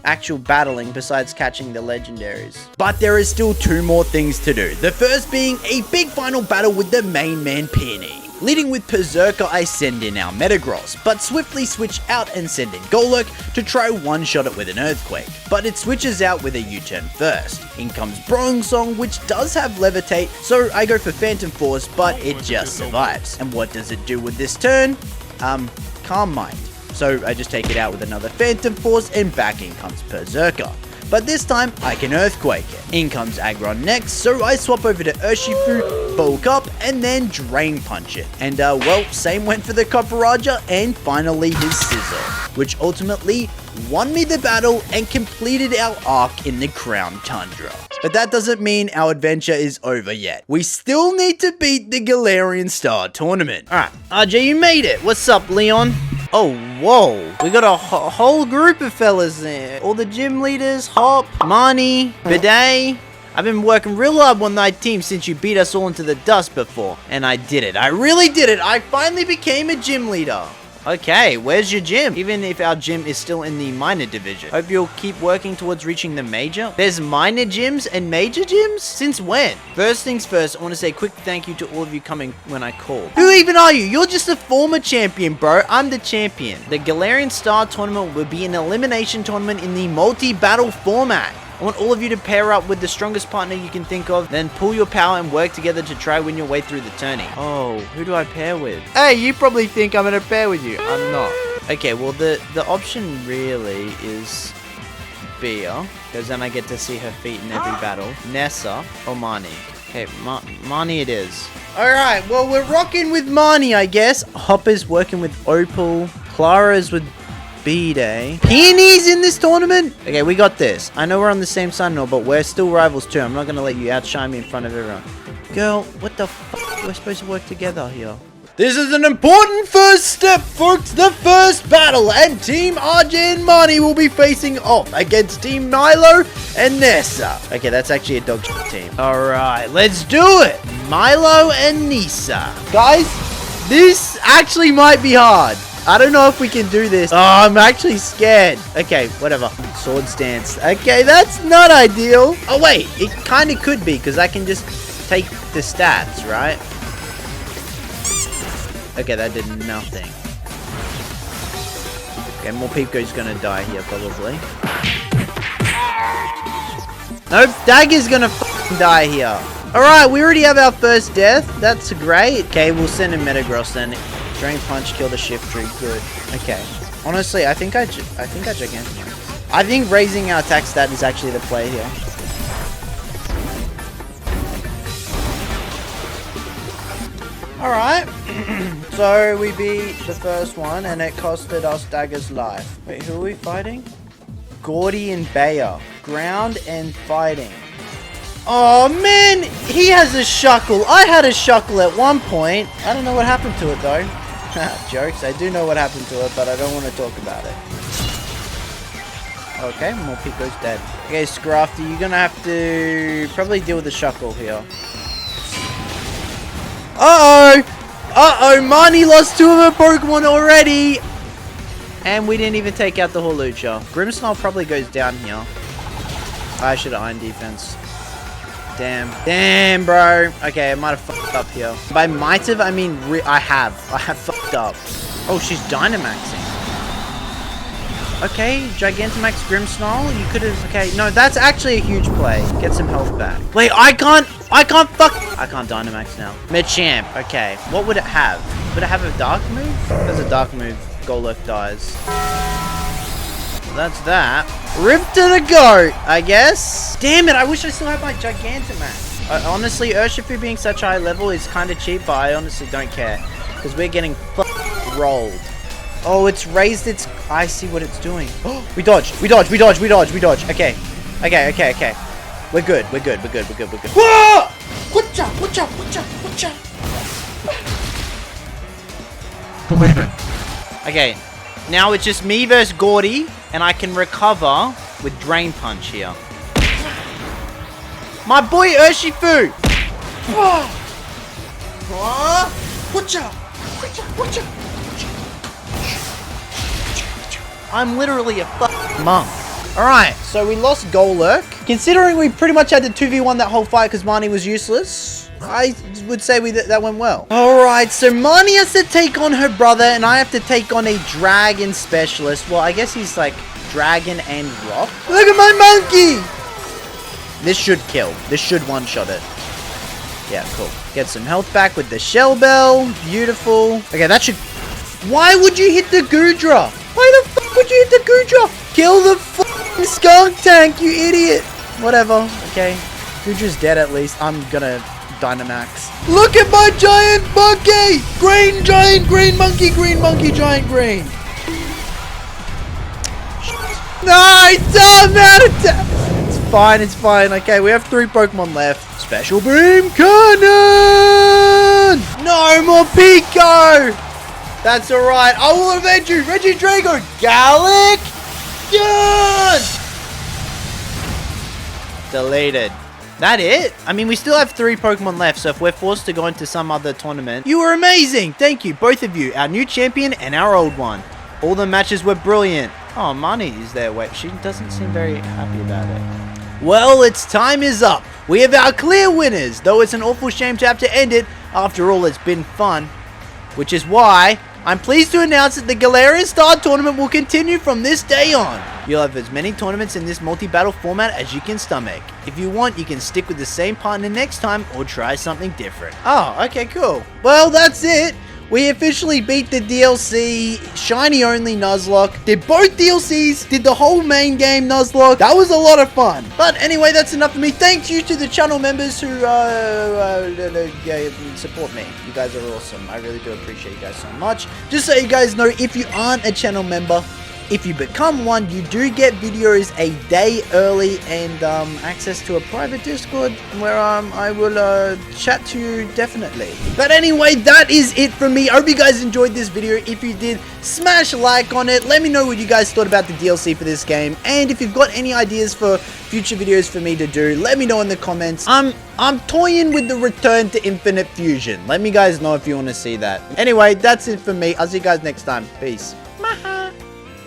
actual battling besides catching the legendaries. But there is still 2 more things to do. The first being a big final battle with the main man Peony. Leading with Berserker, I send in our Metagross, but swiftly switch out and send in Golurk to try one-shot it with an Earthquake. But it switches out with a U-turn first. In comes Bronzong, which does have Levitate, so I go for Phantom Force, but it just survives. And what does it do with this turn? Calm Mind. So I just take it out with another Phantom Force, and back in comes Berserker. But this time, I can Earthquake it. In comes Aggron next, so I swap over to Urshifu, bulk up, and then Drain Punch it. And well, same went for the Copperajah, and finally his Scissor, which ultimately won me the battle and completed our arc in the Crown Tundra. But that doesn't mean our adventure is over yet. We still need to beat the Galarian Star Tournament. Alright, RJ, you made it. What's up, Leon? Oh, whoa. We got a whole group of fellas there. All the gym leaders, Hop, Marnie, Bidet. I've been working real hard on thy team since you beat us all into the dust before. And I did it. I really did it. I finally became a gym leader. Okay, where's your gym? Even if our gym is still in the minor division. Hope you'll keep working towards reaching the major. There's minor gyms and major gyms? Since when? First things first, I want to say a quick thank you to all of you coming when I called. Who even are you? You're just a former champion, bro. I'm the champion. The Galarian Star Tournament will be an elimination tournament in the multi-battle format. I want all of you to pair up with the strongest partner you can think of, then pull your power and work together to try win your way through the tourney. Oh, who do I pair with? Hey, you probably think I'm gonna pair with you. I'm not. Okay, well, the option really is Bea, because then I get to see her feet in every battle. Nessa or Marnie. Okay, Marnie it is. Alright, well, we're rocking with Marnie, I guess. Hopper's working with Opal. Clara's with B-Day. Peonies in this tournament? Okay, we got this. I know we're on the same side and all, but we're still rivals too. I'm not gonna let you outshine me in front of everyone. Girl, what the f***? We're supposed to work together here. This is an important first step, folks. The first battle, and Team RJ and Marnie will be facing off against Team Milo and Nessa. Okay, that's actually a dog shit team. Alright, let's do it. Milo and Nessa. Guys, this actually might be hard. I don't know if we can do this. Oh, I'm actually scared. Okay, whatever. Sword stance. Okay, that's not ideal. Oh, wait. It kind of could be, because I can just take the stats, right? Okay, that did nothing. Okay, Morpeko's gonna die here, probably. Nope, Dagger's gonna f***ing die here. Alright, we already have our first death. That's great. Okay, we'll send in Metagross then. Drain Punch, kill the Shift Tree. Good. Okay. Honestly, I think I Gigantic. I think raising our attack stat is actually the play here. Alright. So, we beat the first one, and it costed us Dagger's life. Wait, who are we fighting? Gordie and Bea. Ground and fighting. Oh, man! He has a Shuckle. I had a Shuckle at one point. I don't know what happened to it, though. Jokes. I do know what happened to it, but I don't want to talk about it. Okay, Morpeko's dead. Okay, Scrafty, you're gonna have to probably deal with the Shuckle here. Uh-oh! Uh-oh, Marnie lost 2 of her Pokemon already! And we didn't even take out the Hawlucha. Grimmsnarl probably goes down here. I should have Iron Defense. Damn. Damn, bro. Okay, I might have fucked up here. By might have, I mean I have fucked up. Oh, she's Dynamaxing. Okay, Gigantamax Grimmsnarl. You could have... Okay, no, that's actually a huge play. Get some health back. Wait, I can't Dynamax now. Machamp. Okay, what would it have? Would it have a dark move? There's a dark move. Golurk dies. That's that. Rip to the goat, I guess. Damn it, I wish I still had my Gigantamax. Honestly, Urshifu being such a high level is kind of cheap, but I honestly don't care. Because we're getting rolled. Oh, it's raised its... I see what it's doing. We dodge. Okay. We're good. Whoa! Okay, now it's just me versus Gordie, and I can recover with Drain Punch here. My boy Urshifu! I'm literally a monk. Alright, so we lost Galar. Considering we pretty much had to 2v1 that whole fight because Marnie was useless, I would say that went well. Alright, so Marnie has to take on her brother, and I have to take on a dragon specialist. Well, I guess he's like dragon and rock. Look at my monkey! This should kill. This should one-shot it. Yeah, cool. Get some health back with the shell bell. Beautiful. Okay, that should... Why would you hit the Goodra? Why the fuck would you hit the Goodra? Kill the fucking skunk tank, you idiot. Whatever. Okay. Goodra's dead at least. I'm gonna Dynamax. Look at my giant monkey! Green giant green monkey, giant green. No, it's fine, it's fine. Okay, we have 3 Pokemon left. Special Beam Cannon! No more Pico! That's alright. I will avenge you. Regi Drago. Gallic. Done! Deleted. That it? I mean, we still have 3 Pokemon left, so if we're forced to go into some other tournament... You were amazing! Thank you, both of you. Our new champion and our old one. All the matches were brilliant. Oh, Marnie is there. Wait, she doesn't seem very happy about it. Well, its time is up. We have our clear winners, though it's an awful shame to have to end it. After all, it's been fun. Which is why I'm pleased to announce that the Galarian Star Tournament will continue from this day on. You'll have as many tournaments in this multi-battle format as you can stomach. If you want, you can stick with the same partner next time or try something different. Oh, okay, cool. Well, that's it. We officially beat the DLC Shiny Only Nuzlocke. Did both DLCs, did the whole main game Nuzlocke. That was a lot of fun. But anyway, that's enough for me. Thank you to the channel members who support me. You guys are awesome. I really do appreciate you guys so much. Just so you guys know, if you aren't a channel member, if you become one, you do get videos a day early and access to a private Discord where I will chat to you definitely. But anyway, that is it from me. I hope you guys enjoyed this video. If you did, smash a like on it. Let me know what you guys thought about the DLC for this game. And if you've got any ideas for future videos for me to do, let me know in the comments. I'm toying with the return to Infinite Fusion. Let me guys know if you want to see that. Anyway, that's it for me. I'll see you guys next time. Peace.